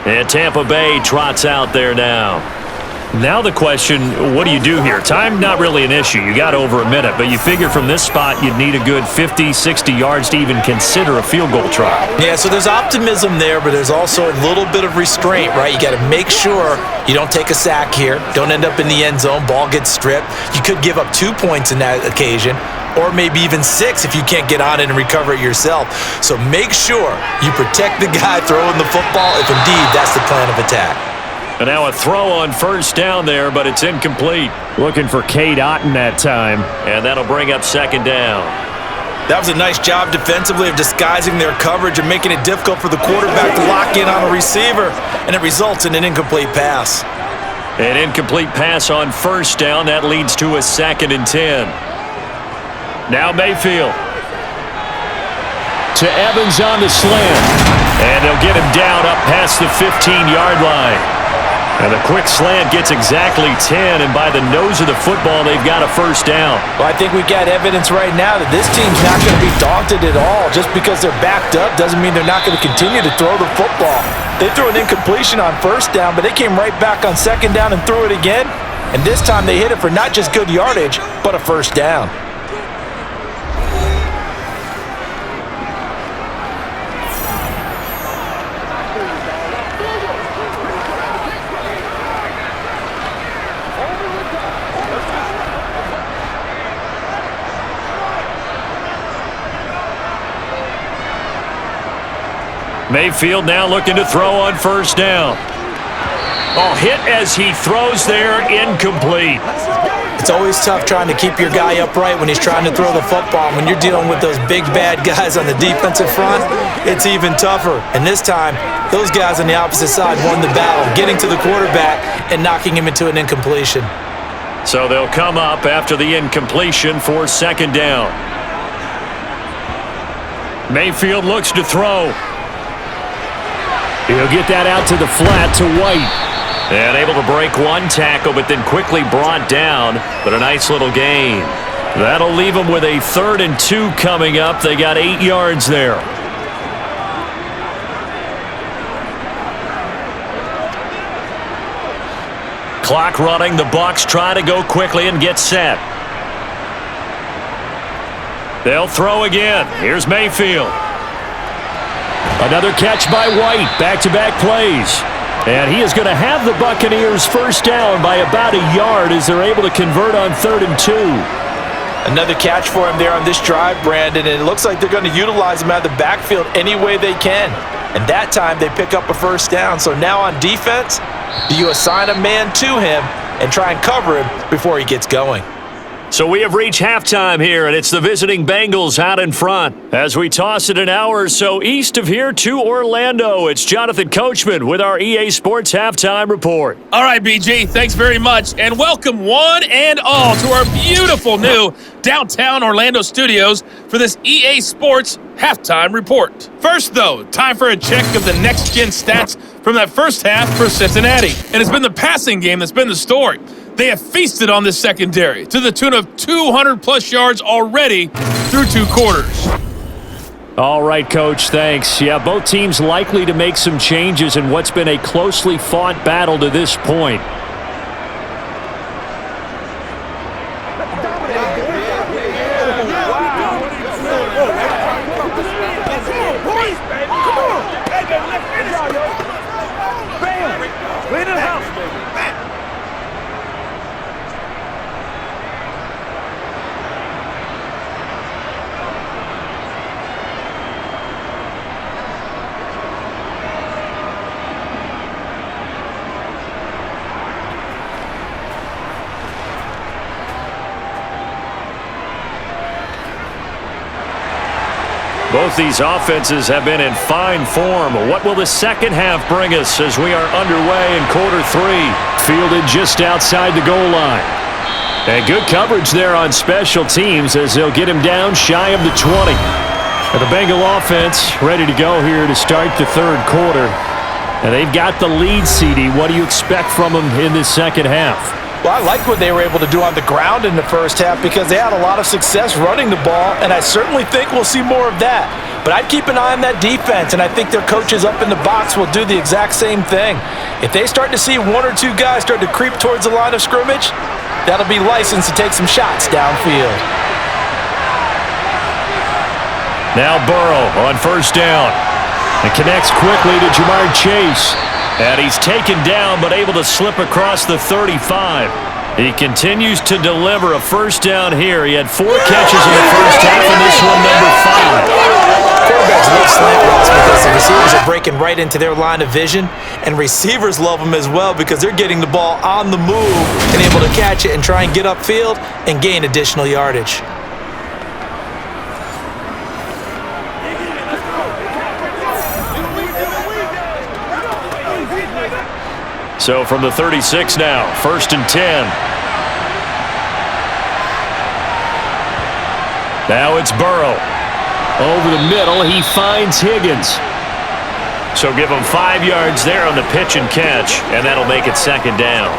And Tampa Bay trots out there now. Now the question, what do you do here? Time not really an issue. You got over a minute, but you figure from this spot you'd need a good 50, 60 yards to even consider a field goal try. Yeah, so there's optimism there, but there's also a little bit of restraint, right? You got to make sure you don't take a sack here, don't end up in the end zone, ball gets stripped. You could give up 2 points in that occasion, or maybe even 6 if you can't get on it and recover it yourself. So make sure you protect the guy throwing the football if indeed that's the plan of attack. And now a throw on first down there, but it's incomplete. Looking for Cade Otton that time. And that'll bring up 2nd down. That was a nice job defensively of disguising their coverage and making it difficult for the quarterback to lock in on a receiver, and it results in an incomplete pass. An incomplete pass on first down. That leads to a 2nd and 10. Now Mayfield. To Evans on the slant. And they'll get him down up past the 15-yard line. And the quick slant gets exactly 10, and by the nose of the football, they've got a first down. Well, I think we got evidence right now that this team's not going to be daunted at all. Just because they're backed up doesn't mean they're not going to continue to throw the football. They threw an incompletion on first down, but they came right back on 2nd down and threw it again. And this time they hit it for not just good yardage, but a first down. Mayfield now looking to throw on first down. Oh, hit as he throws there, incomplete. It's always tough trying to keep your guy upright when he's trying to throw the football. When you're dealing with those big bad guys on the defensive front, it's even tougher. And this time, those guys on the opposite side won the battle, getting to the quarterback and knocking him into an incompletion. So they'll come up after the incompletion for 2nd down. He'll get that out to the flat to White. And able to break one tackle, but then quickly brought down. But a nice little gain. That'll leave them with a 3rd and 2 coming up. They got 8 yards there. Clock running. The Bucs try to go quickly and get set. They'll throw again. Here's Mayfield. Another catch by White. Back-to-back plays. And he is going to have the Buccaneers first down by about a yard as they're able to convert on 3rd and 2. Another catch for him there on this drive, Brandon, and it looks like they're going to utilize him out of the backfield any way they can. And that time they pick up a first down. So now on defense, do you assign a man to him and try and cover him before he gets going? So we have reached halftime here, and it's the visiting Bengals out in front. As we toss it an hour or so east of here to Orlando, it's Jonathan Coachman with our EA Sports Halftime Report. All right, BG, thanks very much, and welcome one and all to our beautiful new downtown Orlando studios for this EA Sports Halftime Report. First, though, time for a check of the next-gen stats from that first half for Cincinnati. And it's been the passing game that's been the story. They have feasted on this secondary to the tune of 200-plus yards already through 2 quarters. All right, Coach, thanks. Yeah, both teams likely to make some changes in what's been a closely fought battle to this point. Both these offenses have been in fine form. What will the second half bring us as we are underway in quarter 3? Fielded just outside the goal line. And good coverage there on special teams as they'll get him down shy of the 20. And the Bengal offense ready to go here to start the 3rd quarter. And they've got the lead, CD. What do you expect from them in this second half? Well, I liked what they were able to do on the ground in the first half because they had a lot of success running the ball, and I certainly think we'll see more of that. But I'd keep an eye on that defense, and I think their coaches up in the box will do the exact same thing. If they start to see 1 or 2 guys start to creep towards the line of scrimmage, that'll be license to take some shots downfield. Now Burrow on first down. It connects quickly to Jamar Chase. And he's taken down but able to slip across the 35. He continues to deliver a first down here. He had 4 catches in the first half, and this one number 5. Quarterbacks love slant routes because the receivers are breaking right into their line of vision, and receivers love them as well because they're getting the ball on the move and able to catch it and try and get upfield and gain additional yardage. So from the 36 now, 1st and 10. Now it's Burrow. Over the middle, he finds Higgins. So give him 5 yards there on the pitch and catch, and that'll make it 2nd down.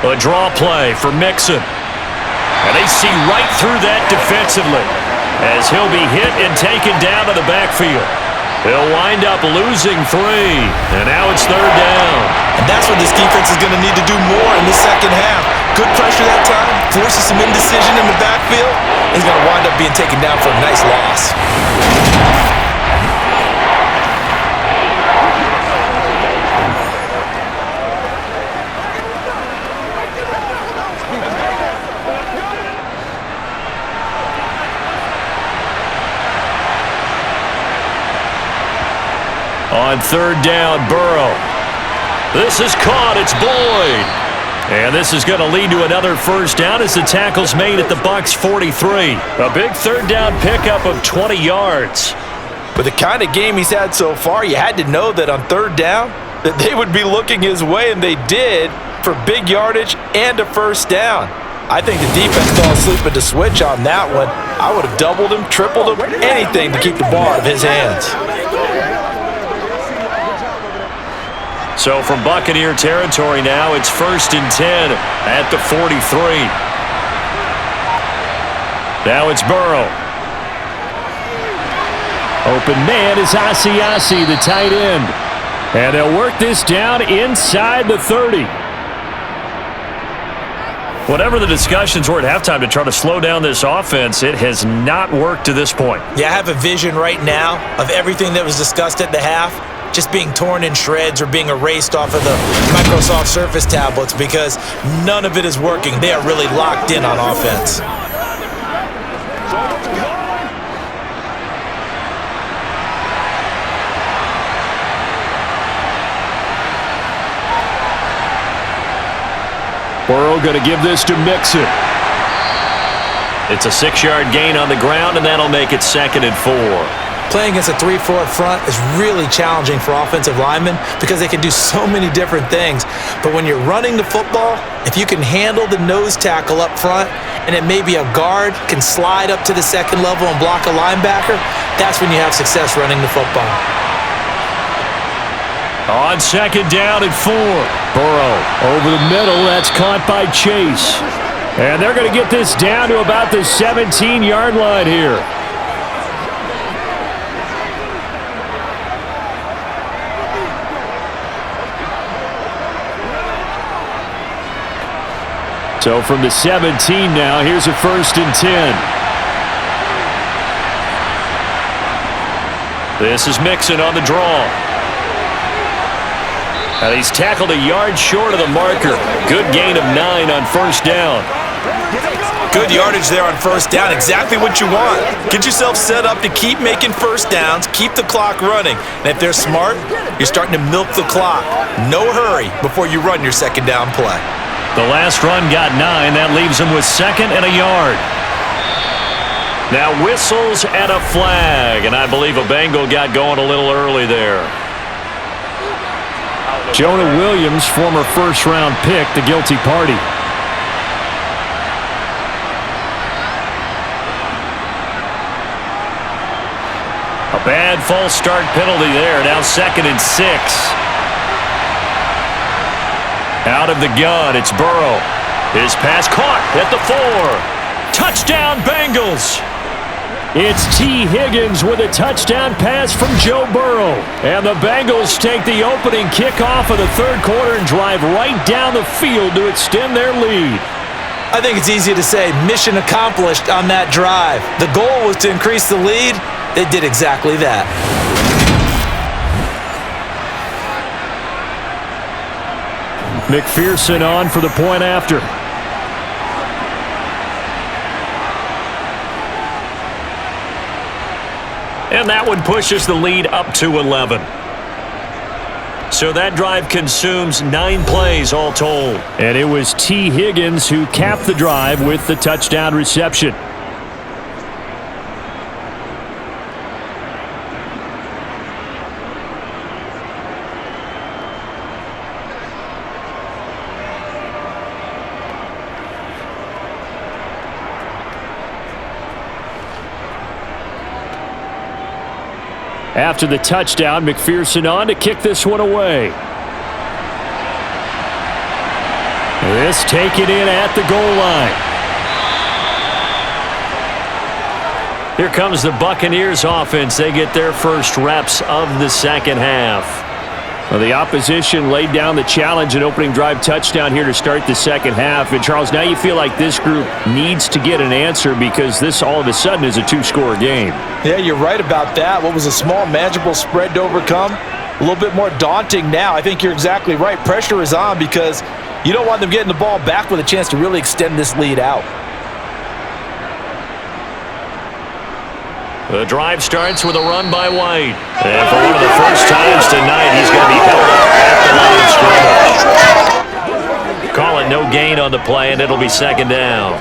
A draw play for Mixon. And they see right through that defensively as he'll be hit and taken down to the backfield. He'll wind up losing 3, and now it's 3rd down. And that's what this defense is going to need to do more in the second half. Good pressure that time, forces some indecision in the backfield. He's going to wind up being taken down for a nice loss. On 3rd down, Burrow. This is caught. It's Boyd. And this is going to lead to another first down as the tackle's made at the Bucs 43. A big 3rd down pickup of 20 yards. With the kind of game he's had so far, you had to know that on third down that they would be looking his way, and they did, for big yardage and a first down. I think the defense fell asleep at the switch on that one. I would have doubled him, tripled him, anything to keep the ball out of his hands. So from Buccaneer territory now, it's 1st and 10 at the 43. Now it's Burrow. Open man is Asiasi, the tight end. And they'll work this down inside the 30. Whatever the discussions were at halftime to try to slow down this offense, it has not worked to this point. Yeah, I have a vision right now of everything that was discussed at the half just being torn in shreds or being erased off of the Microsoft Surface tablets because none of it is working. They are really locked in on offense. Burrow going to give this to Mixon. It's a 6-yard gain on the ground, and that'll make it 2nd and 4. Playing against a 3-4 up front is really challenging for offensive linemen because they can do so many different things. But when you're running the football, if you can handle the nose tackle up front and it may be a guard can slide up to the second level and block a linebacker, that's when you have success running the football. On 2nd down and 4. Burrow over the middle. That's caught by Chase. And they're going to get this down to about the 17-yard line here. So from the 17 now, here's a 1st and 10. This is Mixon on the draw. And he's tackled a yard short of the marker. Good gain of 9 on 1st down. Good yardage there on 1st down. Exactly what you want. Get yourself set up to keep making 1st downs, keep the clock running. And if they're smart, you're starting to milk the clock. No hurry before you run your 2nd down play. The last run got 9. That leaves him with 2nd and a yard. Now whistles and a flag. And I believe a Bengal got going a little early there. Jonah Williams, former first-round pick, the guilty party. A bad false start penalty there. Now 2nd and 6. Out of the gun, it's Burrow. His pass caught at the 4. Touchdown, Bengals! It's T. Higgins with a touchdown pass from Joe Burrow. And the Bengals take the opening kickoff of the 3rd quarter and drive right down the field to extend their lead. I think it's easy to say mission accomplished on that drive. The goal was to increase the lead. They did exactly that. McPherson on for the point after. And that one pushes the lead up to 11. So that drive consumes 9 plays all told. And it was T. Higgins who capped the drive with the touchdown reception. After the touchdown, McPherson on to kick this one away. This taken in at the goal line. Here comes the Buccaneers offense. They get their first reps of the 2nd half. Well, the opposition laid down the challenge and opening drive touchdown here to start the 2nd half. And, Charles, now you feel like this group needs to get an answer because this all of a sudden is a 2-score game. Yeah, you're right about that. What was a small, manageable spread to overcome, a little bit more daunting now. I think you're exactly right. Pressure is on because you don't want them getting the ball back with a chance to really extend this lead out. The drive starts with a run by White. And for one of the first times tonight, he's going to be held up at the line of scrimmage. Call it no gain on the play, and it'll be 2nd down.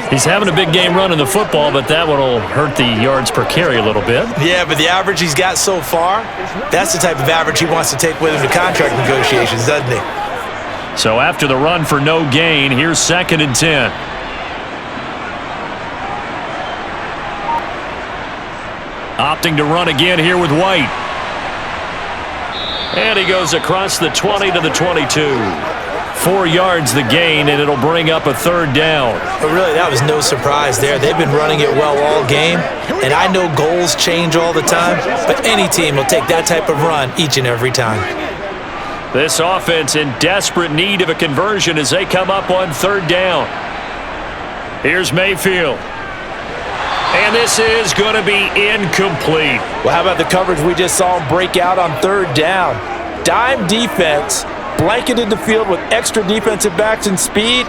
He's having a big game running the football, but that one will hurt the yards per carry a little bit. Yeah, but the average he's got so far, that's the type of average he wants to take with him to contract negotiations, doesn't he? So after the run for no gain, here's 2nd and 10. Opting to run again here with White. And he goes across the 20 to the 22. 4 yards the gain, and it'll bring up a 3rd down. But really, that was no surprise there. They've been running it well all game, and I know goals change all the time, but any team will take that type of run each and every time. This offense in desperate need of a conversion as they come up on 3rd down. Here's Mayfield. And this is going to be incomplete. Well, how about the coverage we just saw him break out on 3rd down? Dime defense, blanketed the field with extra defensive backs and speed,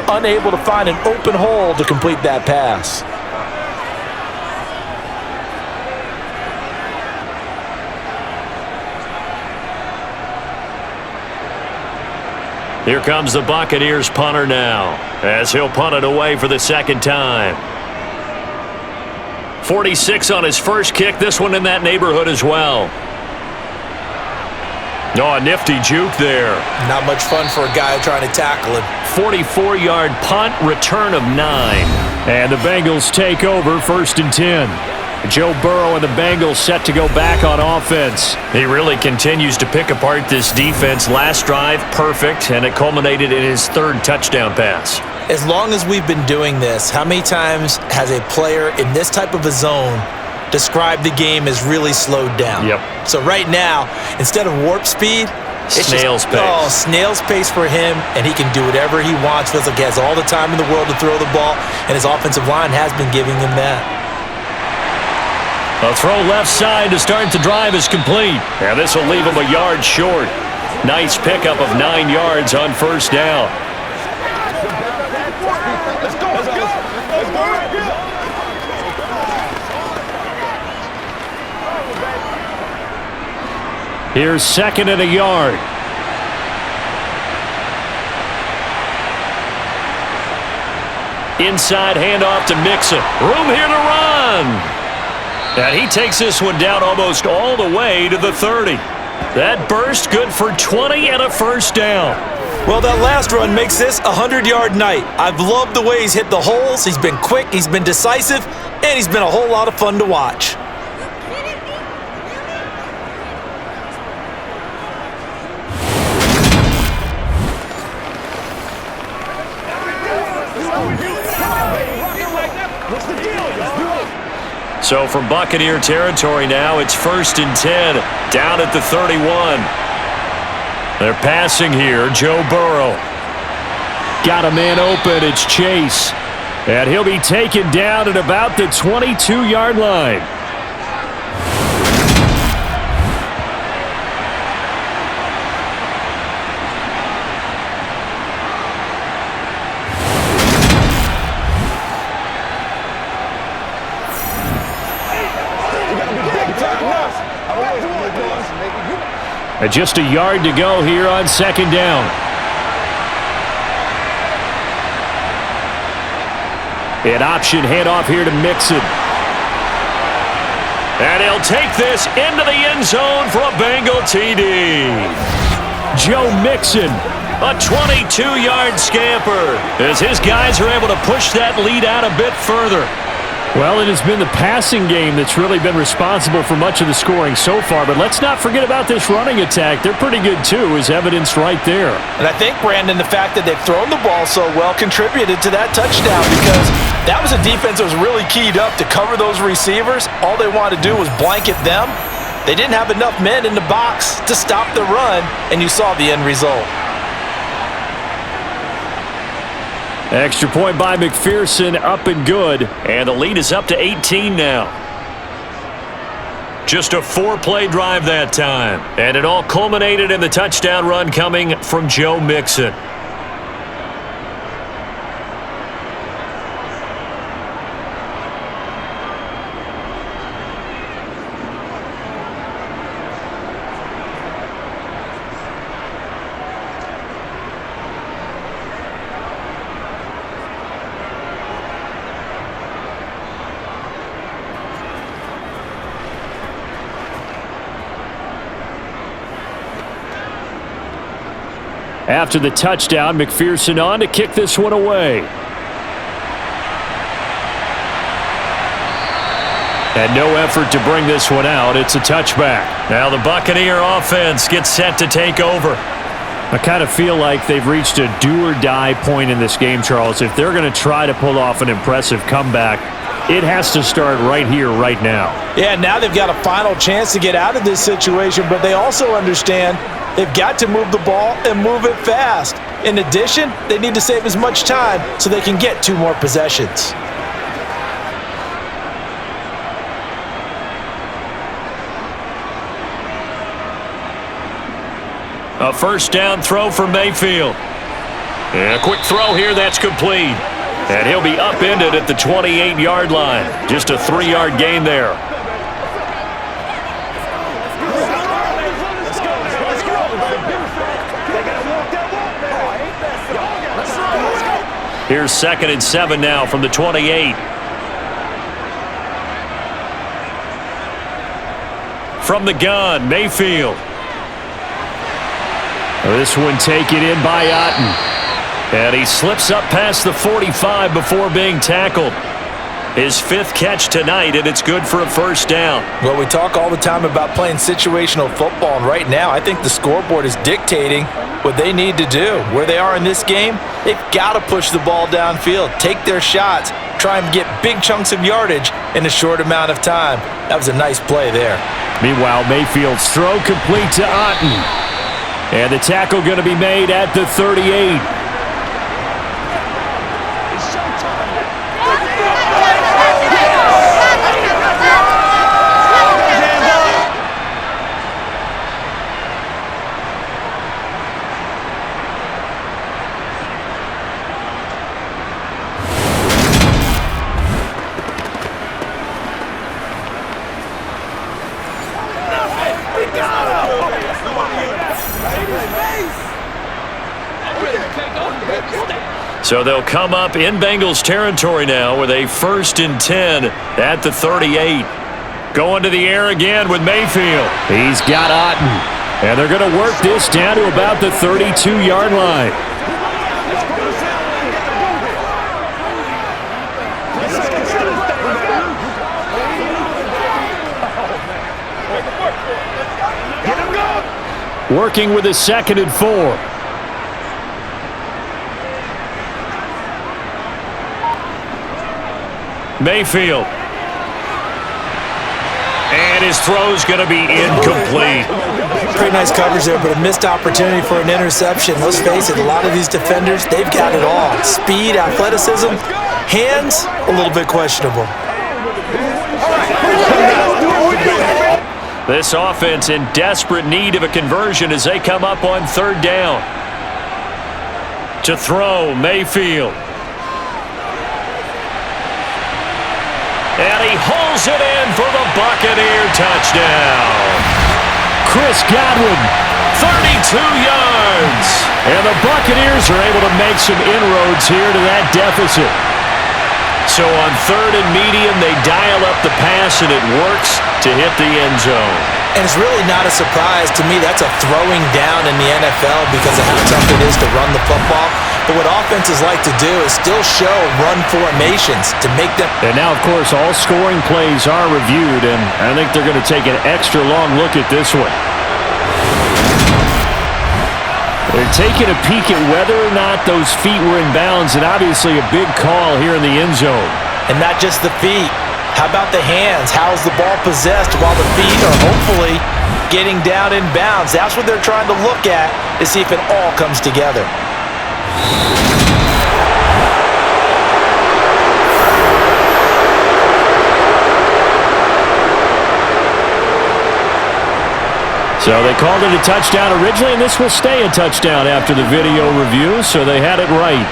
unable to find an open hole to complete that pass. Here comes the Buccaneers punter now, as he'll punt it away for the 2nd time. 46 on his first kick, this one in that neighborhood as well. Oh, a nifty juke there. Not much fun for a guy trying to tackle him. 44-yard punt, return of 9. And the Bengals take over 1st and 10. Joe Burrow and the Bengals set to go back on offense. He really continues to pick apart this defense. Last drive, perfect, and it culminated in his 3rd touchdown pass. As long as we've been doing this, how many times has a player in this type of a zone described the game as really slowed down? Yep. So right now, instead of warp speed, it's snail's pace. Oh, snail's pace for him, and he can do whatever he wants. Feels like he has all the time in the world to throw the ball, and his offensive line has been giving him that. A throw left side to start the drive is complete. And this will leave him a yard short. Nice pickup of 9 yards on 1st down. Here's 2nd and a yard. Inside handoff to Mixon. Room here to run. And he takes this one down almost all the way to the 30. That burst good for 20 and a 1st down. Well, that last run makes this a 100-yard night. I've loved the way he's hit the holes. He's been quick, he's been decisive, and he's been a whole lot of fun to watch. So from Buccaneer territory now, it's 1st and 10, down at the 31. They're passing here, Joe Burrow. Got a man open, it's Chase. And he'll be taken down at about the 22-yard line. And just a yard to go here on 2nd down. An option handoff here to Mixon. And he'll take this into the end zone for a Bengal TD. Joe Mixon, a 22-yard scamper, as his guys are able to push that lead out a bit further. Well, it has been the passing game that's really been responsible for much of the scoring so far, but let's not forget about this running attack. They're pretty good, too, as evidenced right there. And I think, Brandon, the fact that they've thrown the ball so well contributed to that touchdown, because that was a defense that was really keyed up to cover those receivers. All they wanted to do was blanket them. They didn't have enough men in the box to stop the run, and you saw the end result. Extra point by McPherson, up and good. And the lead is up to 18 now. Just a 4-play drive that time. And it all culminated in the touchdown run coming from Joe Mixon. After the touchdown, McPherson on to kick this one away. And no effort to bring this one out. It's a touchback. Now the Buccaneer offense gets set to take over. I kind of feel like they've reached a do-or-die point in this game, Charles. If they're going to try to pull off an impressive comeback, it has to start right here, right now. Yeah, now they've got a final chance to get out of this situation, but they also understand they've got to move the ball and move it fast. In addition, they need to save as much time so they can get 2 more possessions. A first down throw for Mayfield. And a quick throw here that's complete. And he'll be upended at the 28-yard line. Just a 3-yard gain there. Here's 2nd and 7 now from the 28. From the gun, Mayfield. This one taken in by Otten. And he slips up past the 45 before being tackled. His 5th catch tonight, and it's good for a first down. Well, we talk all the time about playing situational football, and right now I think the scoreboard is dictating what they need to do. Where they are in this game, they've got to push the ball downfield, take their shots, try and get big chunks of yardage in a short amount of time. That was a nice play there. Meanwhile, Mayfield's throw complete to Otten. And the tackle going to be made at the 38. So they'll come up in Bengals territory now with a 1st and 10 at the 38. Going to the air again with Mayfield. He's got Otten. And they're going to work this down to about the 32-yard line. Working with a 2nd and 4. Mayfield. And his throw's going to be incomplete. Pretty nice coverage there, but a missed opportunity for an interception. Let's face it, a lot of these defenders, they've got it all. Speed, athleticism, hands, a little bit questionable. This offense in desperate need of a conversion as they come up on 3rd down. To throw, Mayfield. And he hauls it in for the Buccaneer touchdown. Chris Godwin, 32 yards. And the Buccaneers are able to make some inroads here to that deficit. So on 3rd and medium, they dial up the pass, and it works to hit the end zone. And it's really not a surprise to me. That's a throwing down in the NFL because of how tough it is to run the football. But what offenses like to do is still show run formations to make them. And now, of course, all scoring plays are reviewed, and I think they're going to take an extra long look at this one. They're taking a peek at whether or not those feet were in bounds, and obviously a big call here in the end zone. And not just the feet. How about the hands? How's the ball possessed while the feet are hopefully getting down in bounds? That's what they're trying to look at to see if it all comes together. So they called it a touchdown originally, and this will stay a touchdown after the video review, so they had it right.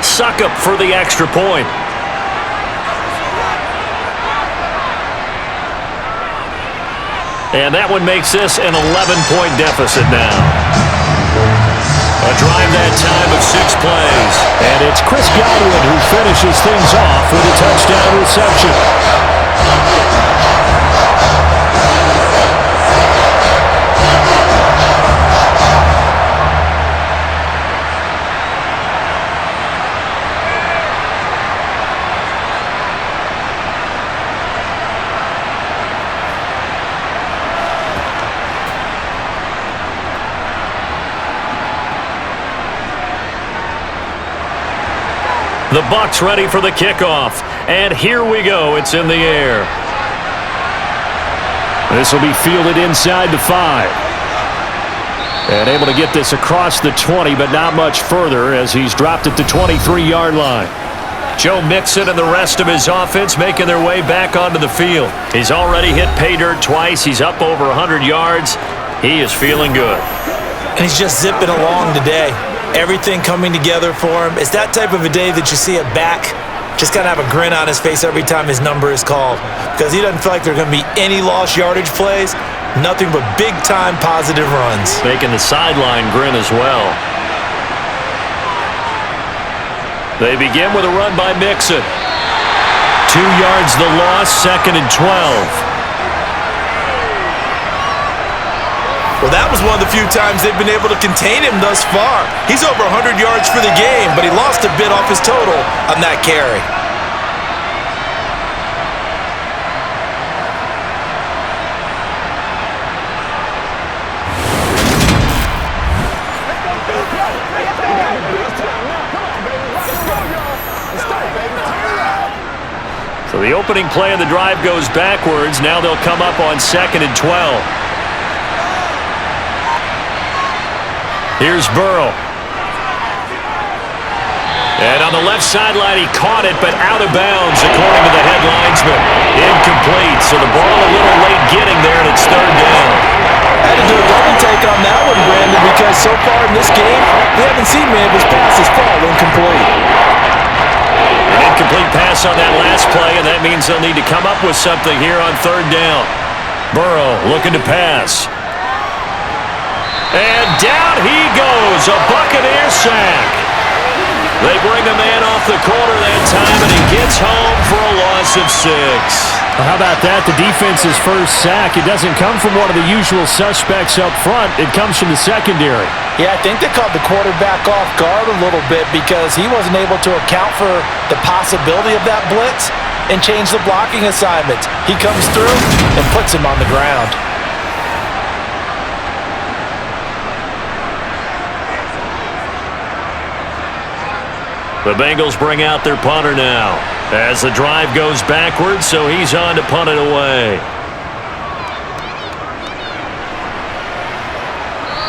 Suck up for the extra point. And that one makes this an 11-point deficit now. A drive that time of 6 plays. And it's Chris Godwin who finishes things off with a touchdown reception. The Bucs ready for the kickoff. And here we go. It's in the air. This will be fielded inside the 5. And able to get this across the 20, but not much further as he's dropped it to 23-yard line. Joe Mixon and the rest of his offense making their way back onto the field. He's already hit pay dirt twice. He's up over 100 yards. He is feeling good. And he's just zipping along today. Everything coming together for him. It's that type of a day that you see a back just kind of have a grin on his face every time his number is called, because he doesn't feel like there are going to be any lost yardage plays, nothing but big-time positive runs. Making the sideline grin as well. They begin with a run by Mixon. 2 yards the loss, 2nd and 12. Well, that was one of the few times they've been able to contain him thus far. He's over 100 yards for the game, but he lost a bit off his total on that carry. So the opening play of the drive goes backwards. Now they'll come up on 2nd and 12. Here's Burrow. And on the left sideline, he caught it, but out of bounds, according to the head linesman. Incomplete, so the ball a little late getting there, and it's 3rd down. I had to do a double take on that one, Brandon, because so far in this game, we haven't seen many of his passes fall incomplete. An incomplete pass on that last play, and that means they'll need to come up with something here on 3rd down. Burrow looking to pass. And down he goes, a Buccaneer sack. They bring the man off the corner that time, and he gets home for a loss of 6. Well, how about that? The defense's first sack. It doesn't come from one of the usual suspects up front. It comes from the secondary. Yeah, I think they caught the quarterback off guard a little bit because he wasn't able to account for the possibility of that blitz and change the blocking assignment. He comes through and puts him on the ground. The Bengals bring out their punter now as the drive goes backwards, so he's on to punt it away.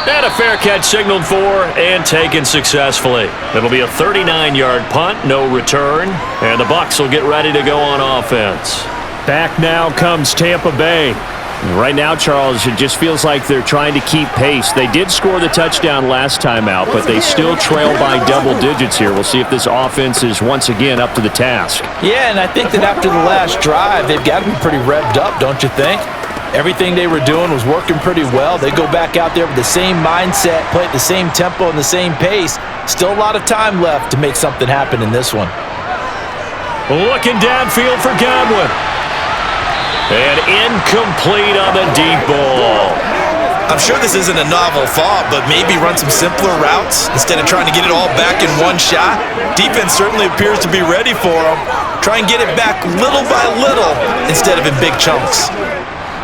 And a fair catch signaled for and taken successfully. It'll be a 39-yard punt, no return, and the Bucs will get ready to go on offense. Back now comes Tampa Bay. Right now, Charles, it just feels like they're trying to keep pace. They did score the touchdown last time out, but they still trail by double digits here. We'll see if this offense is once again up to the task. Yeah, and I think that after the last drive, they've got to be pretty revved up, don't you think? Everything they were doing was working pretty well. They go back out there with the same mindset, play at the same tempo and the same pace. Still a lot of time left to make something happen in this one. Looking downfield for Godwin. And incomplete on the deep ball. I'm sure this isn't a novel thought, but maybe run some simpler routes instead of trying to get it all back in one shot. Defense certainly appears to be ready for them. Try and get it back little by little instead of in big chunks.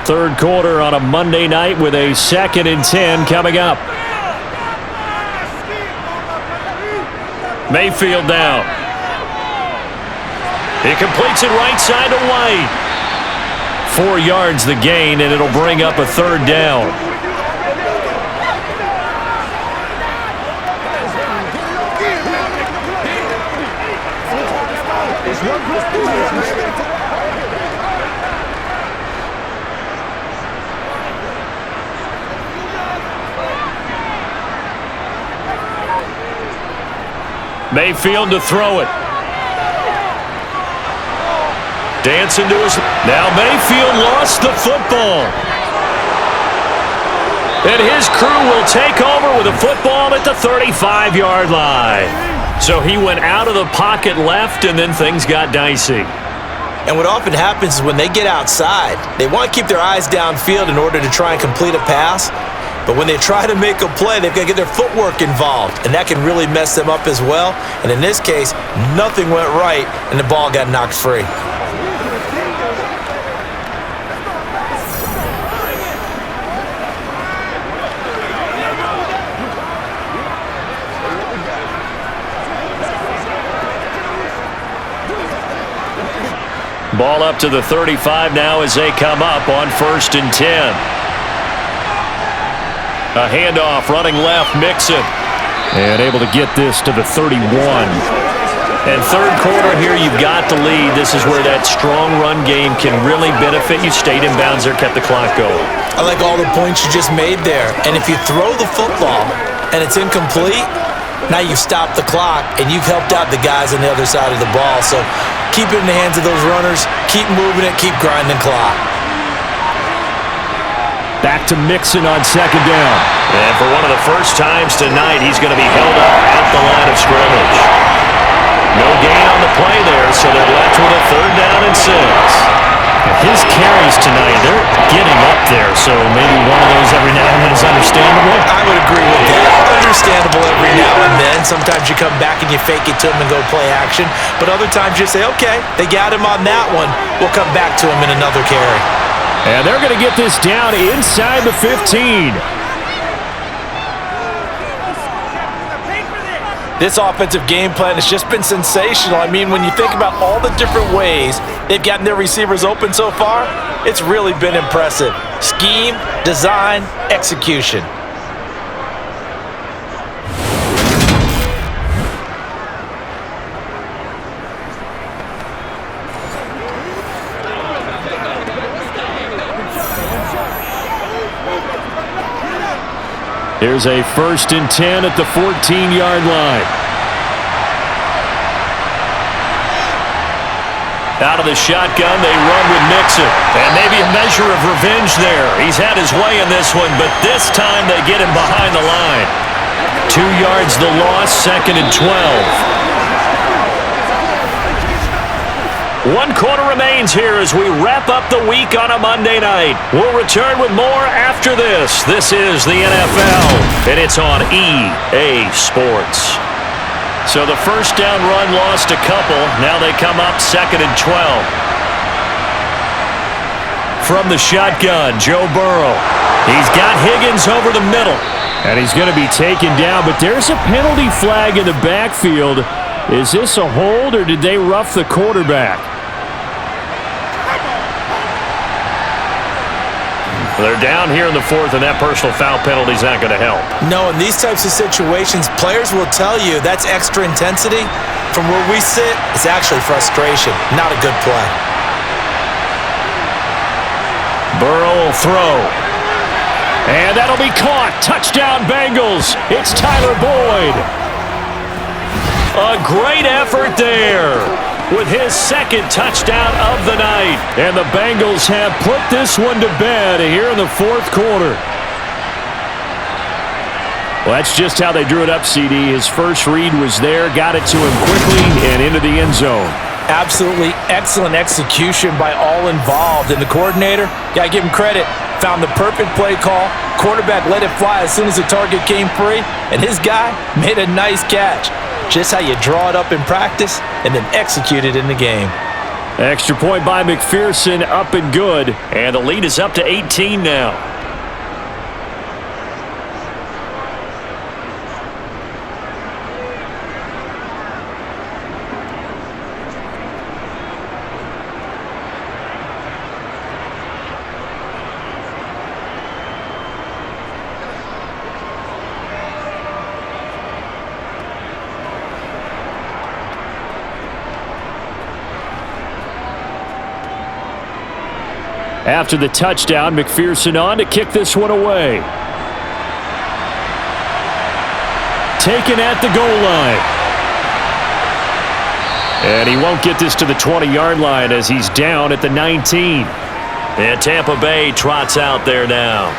3rd quarter on a Monday night with a 2nd and 10 coming up. Mayfield down. He completes it right side to White. 4 yards the gain, and it'll bring up a 3rd down. Mayfield to throw it. Dancing to his... Now Mayfield lost the football. And his crew will take over with a football at the 35-yard line. So he went out of the pocket left, and then things got dicey. And what often happens is when they get outside, they want to keep their eyes downfield in order to try and complete a pass. But when they try to make a play, they've got to get their footwork involved, and that can really mess them up as well. And in this case, nothing went right, and the ball got knocked free. Ball up to the 35 now as they come up on 1st and 10. A handoff running left, Mixon. And able to get this to the 31. And third quarter here, you've got the lead. This is where that strong run game can really benefit you. Stayed in bounds there, kept the clock going. I like all the points you just made there. And if you throw the football and it's incomplete, now you've stopped the clock and you've helped out the guys on the other side of the ball. So keep it in the hands of those runners. Keep moving it. Keep grinding clock. Back to Mixon on 2nd down. And for one of the first times tonight, he's going to be held up at the line of scrimmage. No gain on the play there, so they're left with a 3rd down and 6. His carries tonight, they're getting up there, so maybe one of those every now and then is understandable. I would agree with that. Understandable every now and then. Sometimes you come back and you fake it to him and go play action. But other times you say, okay, they got him on that one. We'll come back to him in another carry. And they're going to get this down inside the 15. This offensive game plan has just been sensational. I mean, when you think about all the different ways they've gotten their receivers open so far, it's really been impressive. Scheme, design, execution. Here's a 1st and 10 at the 14-yard line. Out of the shotgun, they run with Mixon. And maybe a measure of revenge there. He's had his way in this one, but this time they get him behind the line. 2 yards the loss, 2nd and 12. 1 quarter remains here as we wrap up the week on a Monday night. We'll return with more after this. This is the NFL, and it's on EA Sports. So the 1st down run lost a couple. Now they come up 2nd and 12. From the shotgun, Joe Burrow. He's got Higgins over the middle. And he's going to be taken down, but there's a penalty flag in the backfield. Is this a hold, or did they rough the quarterback? They're down here in the 4th, and that personal foul penalty is not going to help. No, in these types of situations, players will tell you that's extra intensity. From where we sit, it's actually frustration, not a good play. Burrow will throw. And that'll be caught. Touchdown, Bengals. It's Tyler Boyd. A great effort there with his 2nd touchdown of the night. And the Bengals have put this one to bed here in the 4th quarter. Well, that's just how they drew it up, CD. His first read was there, got it to him quickly, and into the end zone. Absolutely excellent execution by all involved. And the coordinator, got to give him credit, found the perfect play call. Quarterback let it fly as soon as the target came free, and his guy made a nice catch. Just how you draw it up in practice and then execute it in the game. Extra point by McPherson, up and good. And the lead is up to 18 now. After the touchdown, McPherson on to kick this one away. Taken at the goal line. And he won't get this to the 20-yard line as he's down at the 19. And Tampa Bay trots out there now.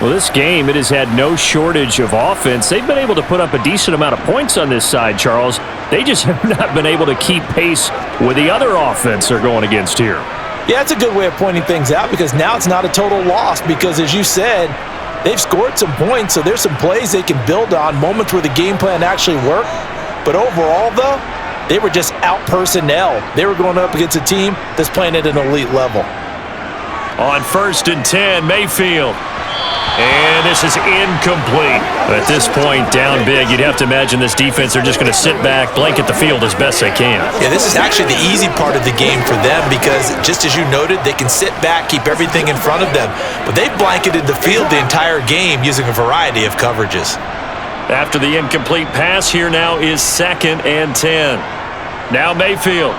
Well, this game, it has had no shortage of offense. They've been able to put up a decent amount of points on this side, Charles. They just have not been able to keep pace with the other offense they're going against here. Yeah, it's a good way of pointing things out because now it's not a total loss because, as you said, they've scored some points, so there's some plays they can build on, moments where the game plan actually worked. But overall, though, they were just out-personnel. They were going up against a team that's playing at an elite level. On 1st and 10, Mayfield. And this is incomplete. At this point, down big, you'd have to imagine this defense are just going to sit back, blanket the field as best they can. Yeah, this is actually the easy part of the game for them because, just as you noted, they can sit back, keep everything in front of them. But they've blanketed the field the entire game using a variety of coverages. After the incomplete pass, here now is 2nd and 10. Now Mayfield.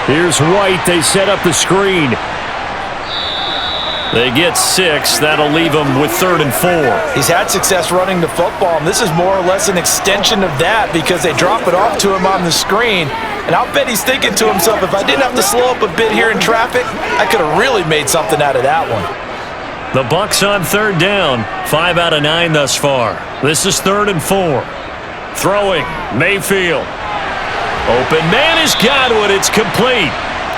Here's White. They set up the screen. They get 6. That'll leave them with 3rd and 4. He's had success running the football, and this is more or less an extension of that because they drop it off to him on the screen. And I'll bet he's thinking to himself, if I didn't have to slow up a bit here in traffic, I could have really made something out of that one. The Bucs on 3rd down. 5 out of 9 thus far. This is 3rd and 4. Throwing, Mayfield. Open man is Godwin. It's complete.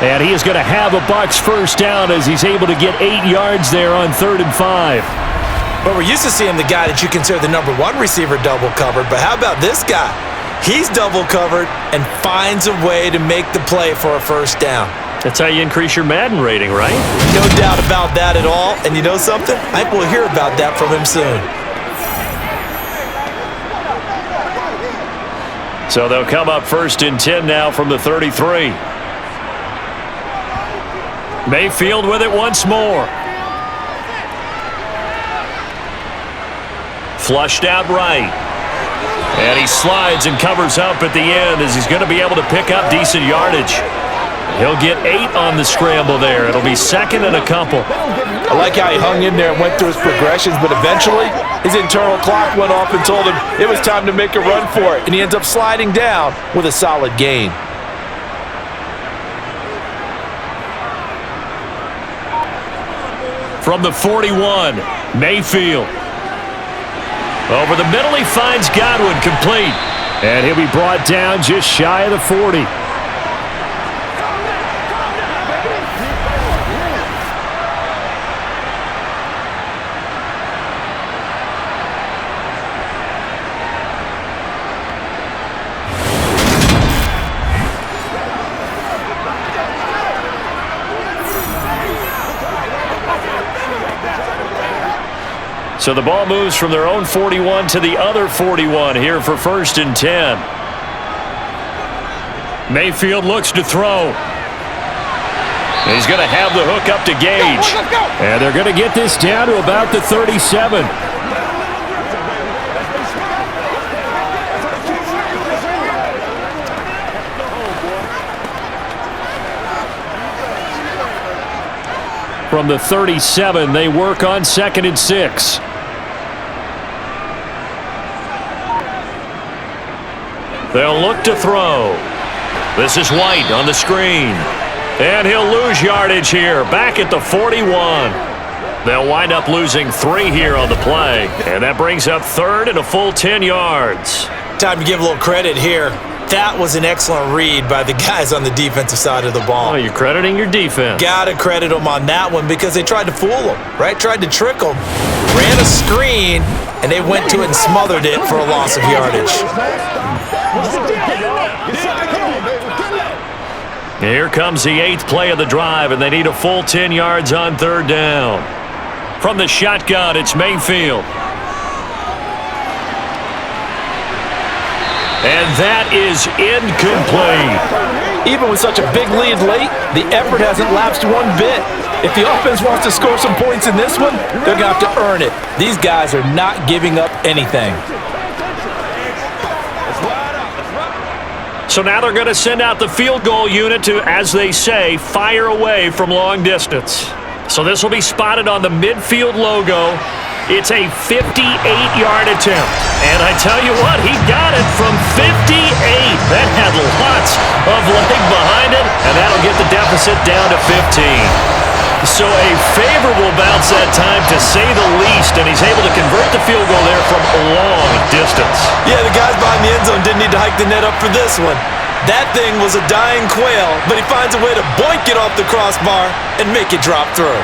And he is going to have a Bucs first down as he's able to get 8 yards there on 3rd and 5. But we're used to seeing the guy that you consider the number 1 receiver double covered. But how about this guy? He's double covered and finds a way to make the play for a first down. That's how you increase your Madden rating, right? No doubt about that at all. And you know something? I think we'll hear about that from him soon. So they'll come up 1st and 10 now from the 33. Mayfield with it once more. Flushed out right. And he slides and covers up at the end as he's going to be able to pick up decent yardage. He'll get 8 on the scramble there. It'll be 2nd and a couple. I like how he hung in there and went through his progressions, but eventually his internal clock went off and told him it was time to make a run for it, and he ends up sliding down with a solid gain. From the 41, Mayfield. Over the middle, he finds Godwin, complete. And he'll be brought down just shy of the 40. So the ball moves from their own 41 to the other 41 here for 1st and 10. Mayfield looks to throw. He's going to have the hook up to Gage. And they're going to get this down to about the 37. From the 37, they work on 2nd and 6. They'll look to throw. This is White on the screen. And he'll lose yardage here, back at the 41. They'll wind up losing 3 here on the play. And that brings up 3rd and a full 10 yards. Time to give a little credit here. That was an excellent read by the guys on the defensive side of the ball. Oh, you're crediting your defense. Gotta credit them on that one because they tried to fool them, right? Tried to trick them. Ran a screen, and they went to it and smothered it for a loss of yardage. Here comes the 8th play of the drive, and they need a full 10 yards on 3rd down. From the shotgun, it's Mayfield. And that is incomplete. Even with such a big lead late, the effort hasn't lapsed one bit. If the offense wants to score some points in this one, they're going to have to earn it. These guys are not giving up anything. So now they're going to send out the field goal unit to, as they say, fire away from long distance. So this will be spotted on the midfield logo. It's a 58-yard attempt. And I tell you what, he got it from 58. That had lots of leg behind it, and that'll get the deficit down to 15. So a favorable bounce that time, to say the least, and he's able to convert the field goal there from a long distance. Yeah, the guys behind the end zone didn't need to hike the net up for this one. That thing was a dying quail, but he finds a way to boink it off the crossbar and make it drop through.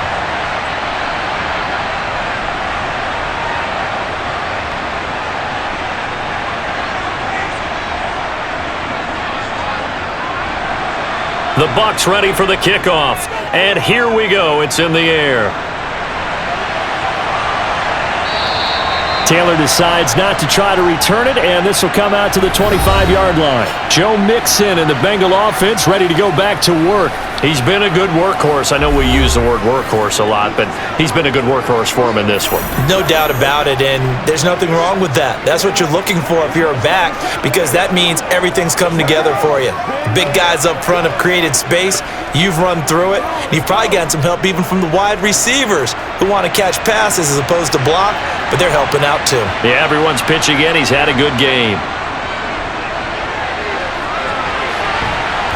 The Bucs ready for the kickoff. And here we go. It's in the air. Taylor decides not to try to return it, and this will come out to the 25-yard line. Joe Mixon and the Bengal offense ready to go back to work. He's been a good workhorse. I know we use the word workhorse a lot, but he's been a good workhorse for him in this one. No doubt about it, and there's nothing wrong with that. That's what you're looking for if you're a back, because that means everything's come together for you. The big guys up front have created space. You've run through it. You've probably gotten some help even from the wide receivers who want to catch passes as opposed to block, but they're helping out too. Yeah, everyone's pitching in. He's had a good game.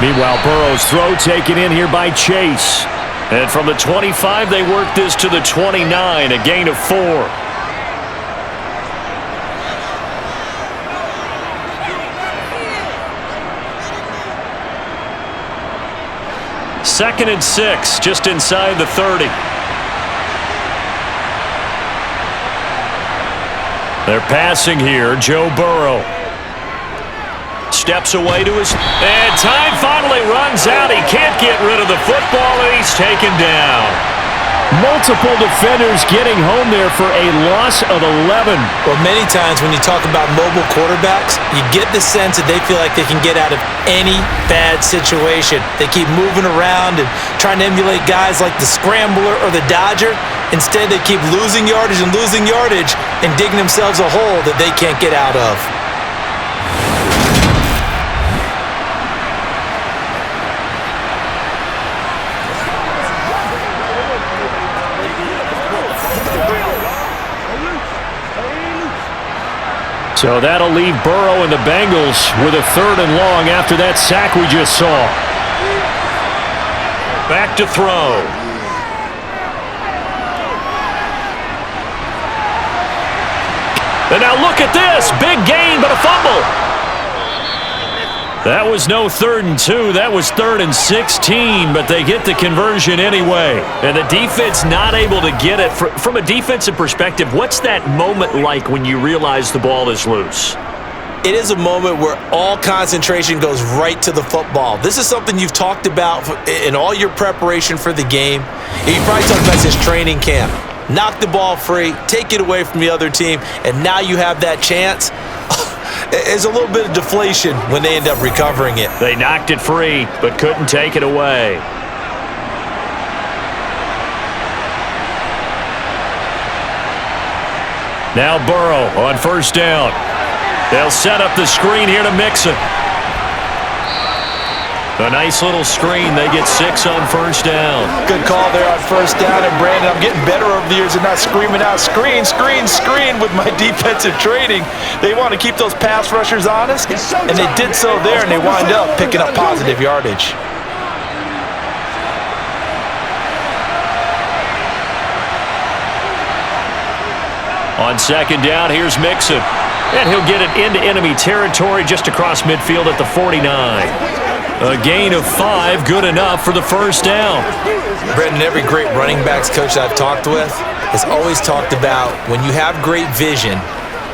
Meanwhile, Burrow's throw taken in here by Chase. And from the 25, they work this to the 29, a gain of 4. Second and 6, just inside the 30. They're passing here. Joe Burrow steps away to his, and time finally runs out. He can't get rid of the football, and he's taken down. Multiple defenders getting home there for a loss of 11. Well, many times when you talk about mobile quarterbacks, you get the sense that they feel like they can get out of any bad situation. They keep moving around and trying to emulate guys like the Scrambler or the Dodger. Instead, they keep losing yardage and digging themselves a hole that they can't get out of. So that'll leave Burrow and the Bengals with a 3rd and long after that sack we just saw. Back to throw. And now look at this. Big gain, but a fumble. That was no 3rd and 2. That was 3rd and 16, but they get the conversion anyway. And the defense not able to get it. From a defensive perspective, what's that moment like when you realize the ball is loose? It is a moment where all concentration goes right to the football. This is something you've talked about in all your preparation for the game. You probably talked about this training camp. Knock the ball free, take it away from the other team, and now you have that chance. There's a little bit of deflation when they end up recovering it. They knocked it free, but couldn't take it away. Now Burrow on 1st down. They'll set up the screen here to Mixon. A nice little screen. They get 6 on 1st down. Good call there on 1st down. And Brandon, I'm getting better over the years and not screaming out screen, screen, screen with my defensive training. They want to keep those pass rushers honest, and they did so there, and they wind up picking up positive yardage. On 2nd down, here's Mixon. And he'll get it into enemy territory just across midfield at the 49. A gain of 5, good enough for the 1st down. Brendan, every great running backs coach I've talked with has always talked about when you have great vision,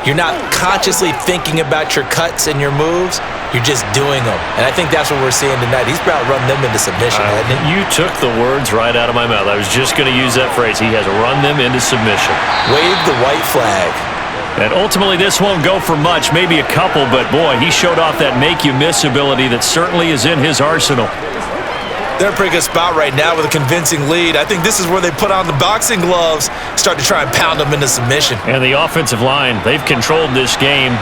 you're not consciously thinking about your cuts and your moves, you're just doing them. And I think that's what we're seeing tonight. He's about to run them into submission, hasn't he? You took the words right out of my mouth. I was just going to use that phrase. He has run them into submission. Wave the white flag. And ultimately, this won't go for much, maybe a couple, but boy, he showed off that make-you-miss ability that certainly is in his arsenal. They're in a pretty good spot right now with a convincing lead. I think this is where they put on the boxing gloves, start to try and pound them into submission. And the offensive line, they've controlled this game.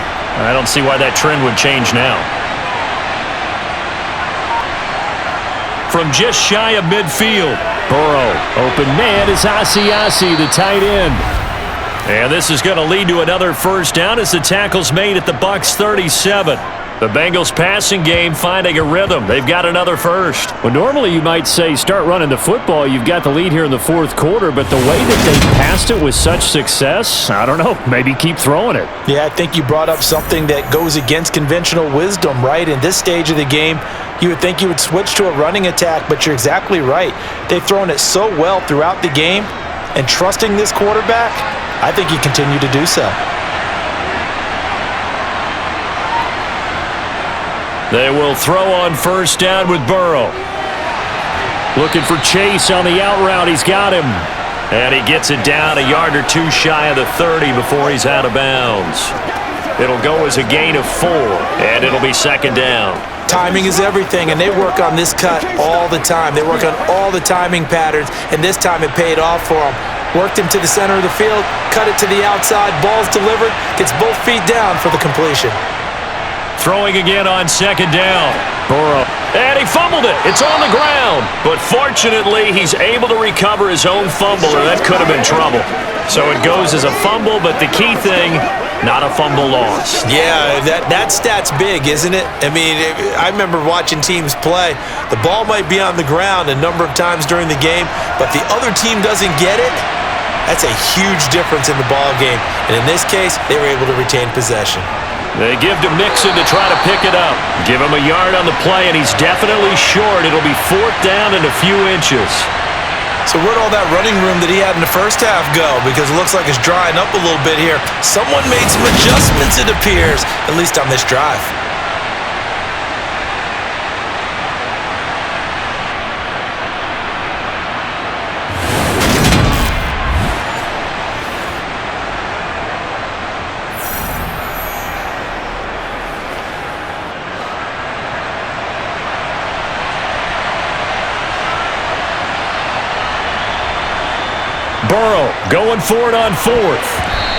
I don't see why that trend would change now. From just shy of midfield, Burrow, open man is Asiasi, the tight end. And this is going to lead to another 1st down as the tackle's made at the Bucs 37. The Bengals passing game finding a rhythm. They've got another 1st. Well, normally you might say start running the football. You've got the lead here in the 4th quarter, but the way that they passed it with such success, I don't know, maybe keep throwing it. Yeah, I think you brought up something that goes against conventional wisdom, right? In this stage of the game, you would think you would switch to a running attack, but you're exactly right. They've thrown it so well throughout the game, and trusting this quarterback, I think you continue to do so. They will throw on 1st down with Burrow. Looking for Chase on the out route. He's got him. And he gets it down a yard or two shy of the 30 before he's out of bounds. It'll go as a gain of 4, and it'll be second down. Timing is everything, and they work on this cut all the time. They work on all the timing patterns, and this time it paid off for them. Worked him to the center of the field, cut it to the outside, ball's delivered, gets both feet down for the completion. Throwing again on second down. Burrow. And he fumbled it. It's on the ground. But fortunately, he's able to recover his own fumble, or that could have been trouble. So it goes as a fumble, but the key thing, not a fumble loss. Yeah, that stat's big, isn't it? I mean, I remember watching teams play. The ball might be on the ground a number of times during the game, but the other team doesn't get it. That's a huge difference in the ball game. And in this case, they were able to retain possession. They give to Mixon to try to pick it up. Give him a yard on the play, and he's definitely short. It'll be 4th down and a few inches. So where'd all that running room that he had in the first half go? Because it looks like it's drying up a little bit here. Someone made some adjustments, it appears, at least on this drive. Burrow going for it on 4th.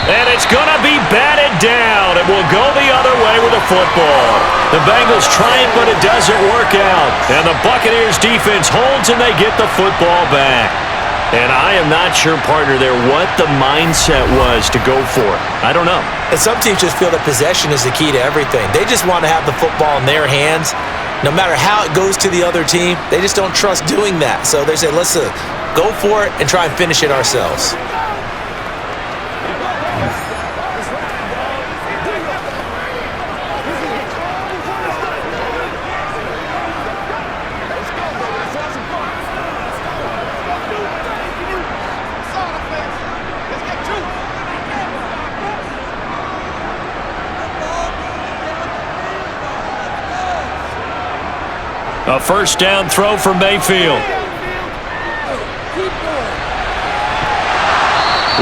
And it's going to be batted down. It will go the other way with the football. The Bengals try it, but it doesn't work out. And the Buccaneers defense holds, and they get the football back. And I am not sure, partner, there what the mindset was to go for it. I don't know. And some teams just feel that possession is the key to everything. They just want to have the football in their hands. No matter how it goes to the other team, they just don't trust doing that. So they say, listen, go for it and try and finish it ourselves. A first down throw for Mayfield.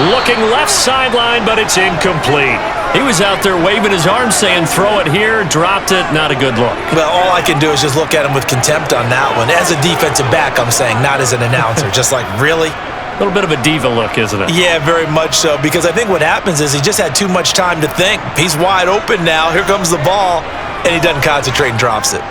Looking left sideline, but it's incomplete. He was out there waving his arms saying, throw it here, dropped it, not a good look. Well, all I can do is just look at him with contempt on that one. As a defensive back, I'm saying, not as an announcer. Just like, really? A little bit of a diva look, isn't it? Yeah, very much so, because I think what happens is he just had too much time to think. He's wide open now. Here comes the ball, and he doesn't concentrate and drops it.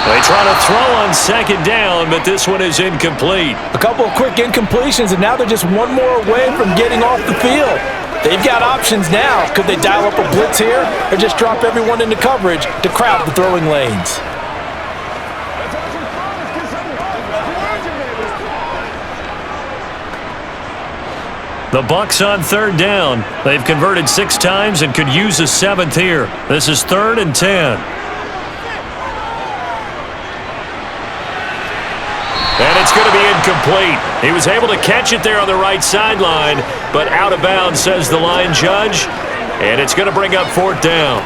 They try to throw on second down, but this one is incomplete. A couple of quick incompletions, and now they're just one more away from getting off the field. They've got options now. Could they dial up a blitz here or just drop everyone into coverage to crowd the throwing lanes? The Bucs on 3rd down. They've converted 6 times and could use a 7th here. This is 3rd and 10. And it's going to be incomplete. He was able to catch it there on the right sideline, but out of bounds, says the line judge. And it's going to bring up 4th down.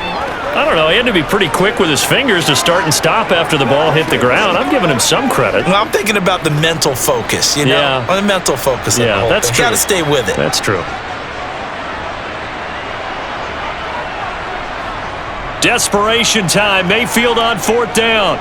I don't know. He had to be pretty quick with his fingers to start and stop after the ball hit the ground. I'm giving him some credit. Well, I'm thinking about the mental focus, you know? Yeah. The mental focus. Yeah, that's true. Got to stay with it. That's true. Desperation time. Mayfield on 4th down.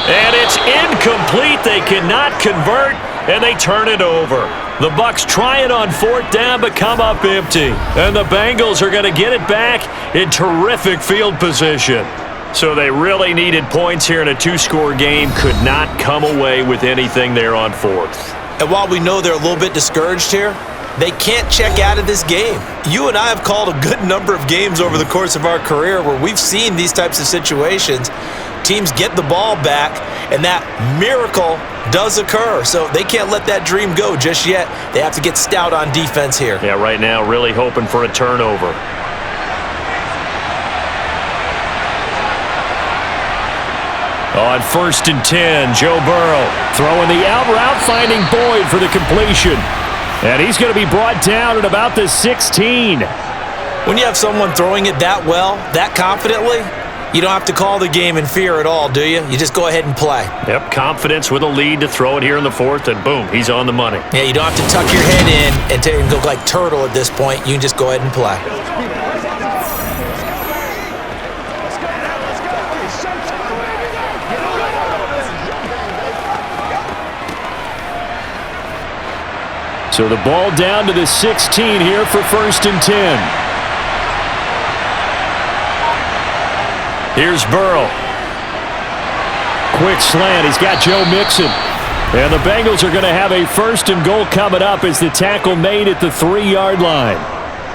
And it's incomplete. They cannot convert, and they turn it over. The Bucs try it on 4th down, but come up empty. And the Bengals are going to get it back in terrific field position. So they really needed points here in a 2-score game. Could not come away with anything there on 4th. And while we know they're a little bit discouraged here, they can't check out of this game. You and I have called a good number of games over the course of our career where we've seen these types of situations. Teams get the ball back, and that miracle does occur. So they can't let that dream go just yet. They have to get stout on defense here. Yeah, right now really hoping for a turnover. On 1st and 10, Joe Burrow throwing the out route, finding Boyd for the completion. And he's going to be brought down at about the 16. When you have someone throwing it that well, that confidently, You don't have to call the game in fear at all, do you? You just go ahead and play. Yep, confidence with a lead to throw it here in the fourth, and boom, he's on the money. Yeah, you don't have to tuck your head in and go like turtle at this point. You can just go ahead and play. So the ball down to the 16 here for 1st and 10. Here's Burrow. Quick slant. He's got Joe Mixon. And the Bengals are going to have a 1st and goal coming up as the tackle made at the 3-yard line.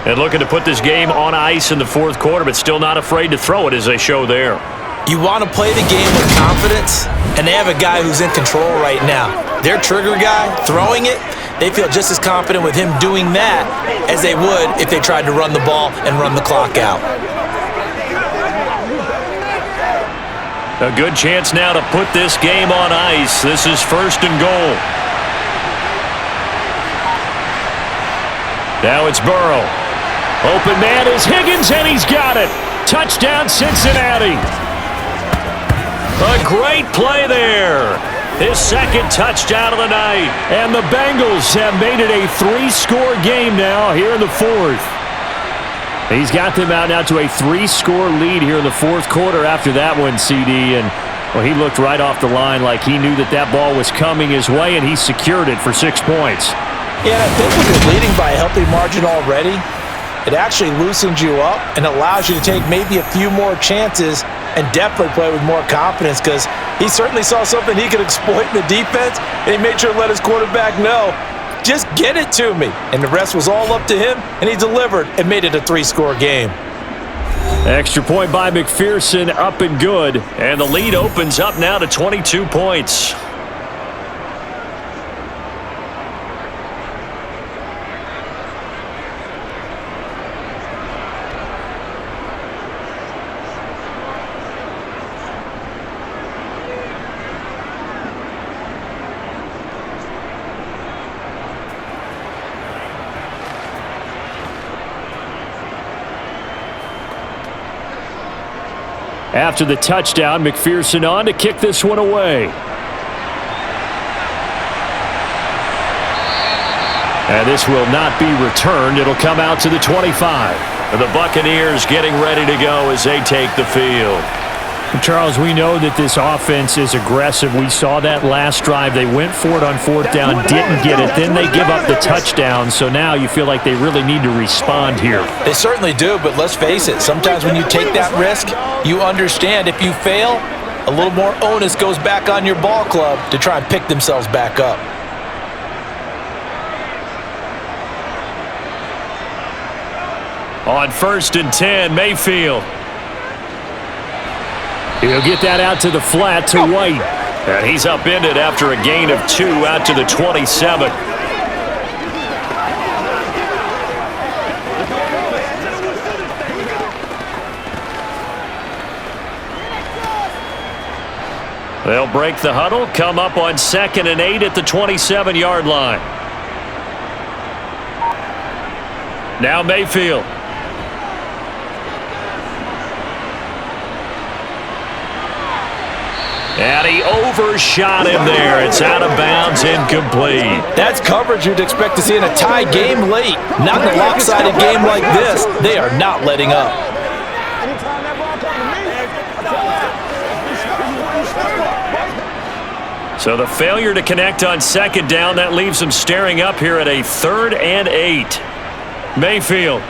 And looking to put this game on ice in the fourth quarter, but still not afraid to throw it as they show there. You want to play the game with confidence, and they have a guy who's in control right now. Their trigger guy, throwing it, they feel just as confident with him doing that as they would if they tried to run the ball and run the clock out. A good chance now to put this game on ice. This is 1st and goal. Now it's Burrow. Open man is Higgins, and he's got it. Touchdown, Cincinnati. A great play there. His 2nd touchdown of the night. And the Bengals have made it a 3-score game now here in the fourth. He's got them out now to a 3-score lead here in the fourth quarter after that one, CD. And, well, he looked right off the line like he knew that ball was coming his way, and he secured it for 6 points. Yeah, I think when you're leading by a healthy margin already, it actually loosens you up and allows you to take maybe a few more chances and definitely play with more confidence, because he certainly saw something he could exploit in the defense, and he made sure to let his quarterback know, just get it to me. And the rest was all up to him, and he delivered and made it a 3-score game. Extra point by McPherson, up and good. And the lead opens up now to 22 points. After the touchdown, McPherson on to kick this one away. And this will not be returned. It'll come out to the 25. And the Buccaneers getting ready to go as they take the field. Charles, we know that this offense is aggressive. We saw that last drive. They went for it on 4th down, didn't get it. Then they give up the touchdown. So now you feel like they really need to respond here. They certainly do, but let's face it. Sometimes when you take that risk, you understand if you fail, a little more onus goes back on your ball club to try and pick themselves back up. On 1st and 10, Mayfield. He'll get that out to the flat to White. And he's upended after a gain of 2 out to the 27. They'll break the huddle, come up on 2nd and 8 at the 27-yard line. Now Mayfield. And he overshot him there. It's out of bounds, incomplete. That's coverage you'd expect to see in a tie game late. Not in a lopsided game like this. They are not letting up. So the failure to connect on 2nd down, that leaves them staring up here at a 3rd and 8. Mayfield.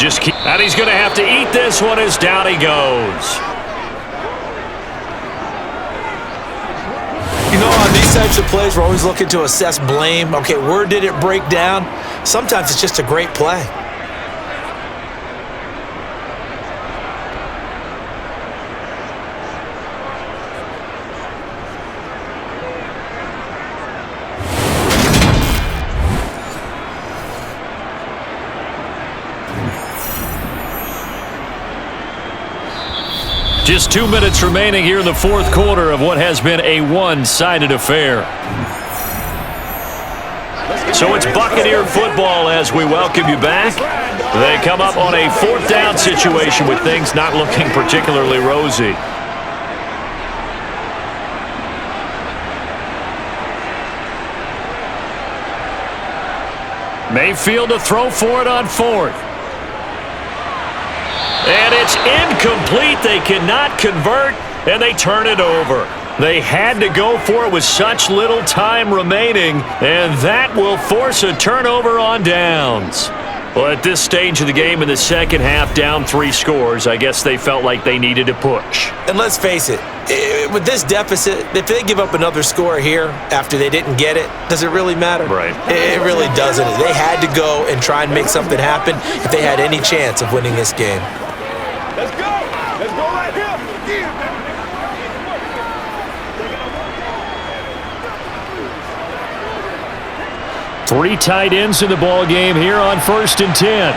And he's going to have to eat this one as down he goes. You know, on these types of plays, we're always looking to assess blame. Okay, where did it break down? Sometimes it's just a great play. Just 2 minutes remaining here in the fourth quarter of what has been a one-sided affair. So it's Buccaneer football as we welcome you back. They come up on a 4th down situation with things not looking particularly rosy. Mayfield to throw for it on 4th. And it's incomplete. They cannot convert, and they turn it over. They had to go for it with such little time remaining, and that will force a turnover on downs. Well, at this stage of the game in the second half, down 3 scores, I guess they felt like they needed to push. And let's face it, with this deficit, if they give up another score here after they didn't get it, does it really matter? Right. It really doesn't. They had to go and try and make something happen if they had any chance of winning this game. Let's go. Let's go right here. 3 tight ends in the ball game here on 1st and 10.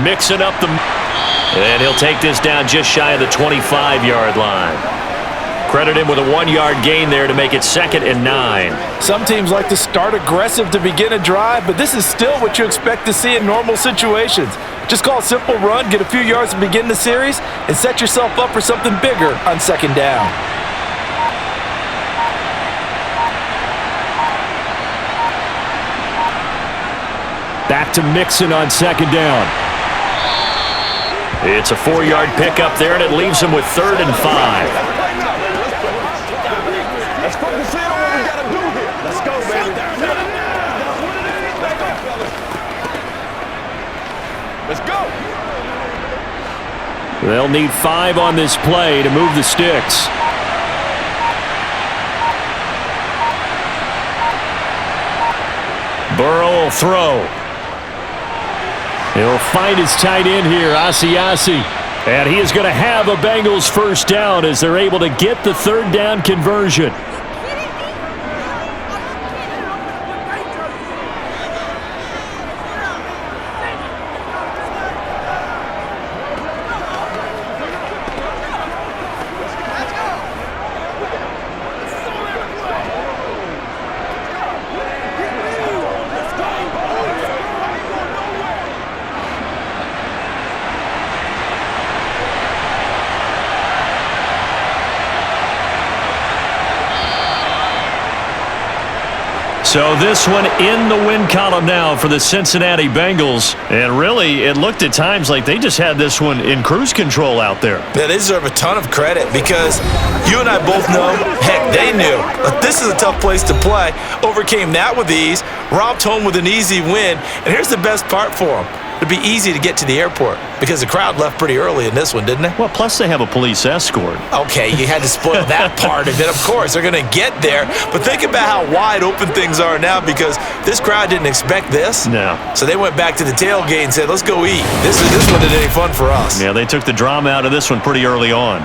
Mixing up the... And he'll take this down just shy of the 25-yard line. Credit him with a 1-yard gain there to make it 2nd and 9. Some teams like to start aggressive to begin a drive, but this is still what you expect to see in normal situations. Just call a simple run, get a few yards to begin the series, and set yourself up for something bigger on 2nd down. Back to Mixon on 2nd down. It's a 4-yard pickup there, and it leaves him with 3rd and 5. Let's focus in on what we got to do here. Let's go, baby. Let's go. They'll need 5 on this play to move the sticks. Burrow will throw. He'll find his tight end here, Asiasi. And he is going to have a Bengals 1st down as they're able to get the 3rd down conversion. So this one in the win column now for the Cincinnati Bengals. And really, it looked at times like they just had this one in cruise control out there. Yeah, they deserve a ton of credit because you and I both know, heck, they knew. But this is a tough place to play. Overcame that with ease, romped home with an easy win. And here's the best part for them. It'd be easy to get to the airport because the crowd left pretty early in this one, didn't they? Well, plus they have a police escort. Okay, you had to spoil that part of it. Of course, they're going to get there. But think about how wide open things are now because this crowd didn't expect this. No. So they went back to the tailgate and said, let's go eat. This one isn't any fun for us. Yeah, they took the drama out of this one pretty early on.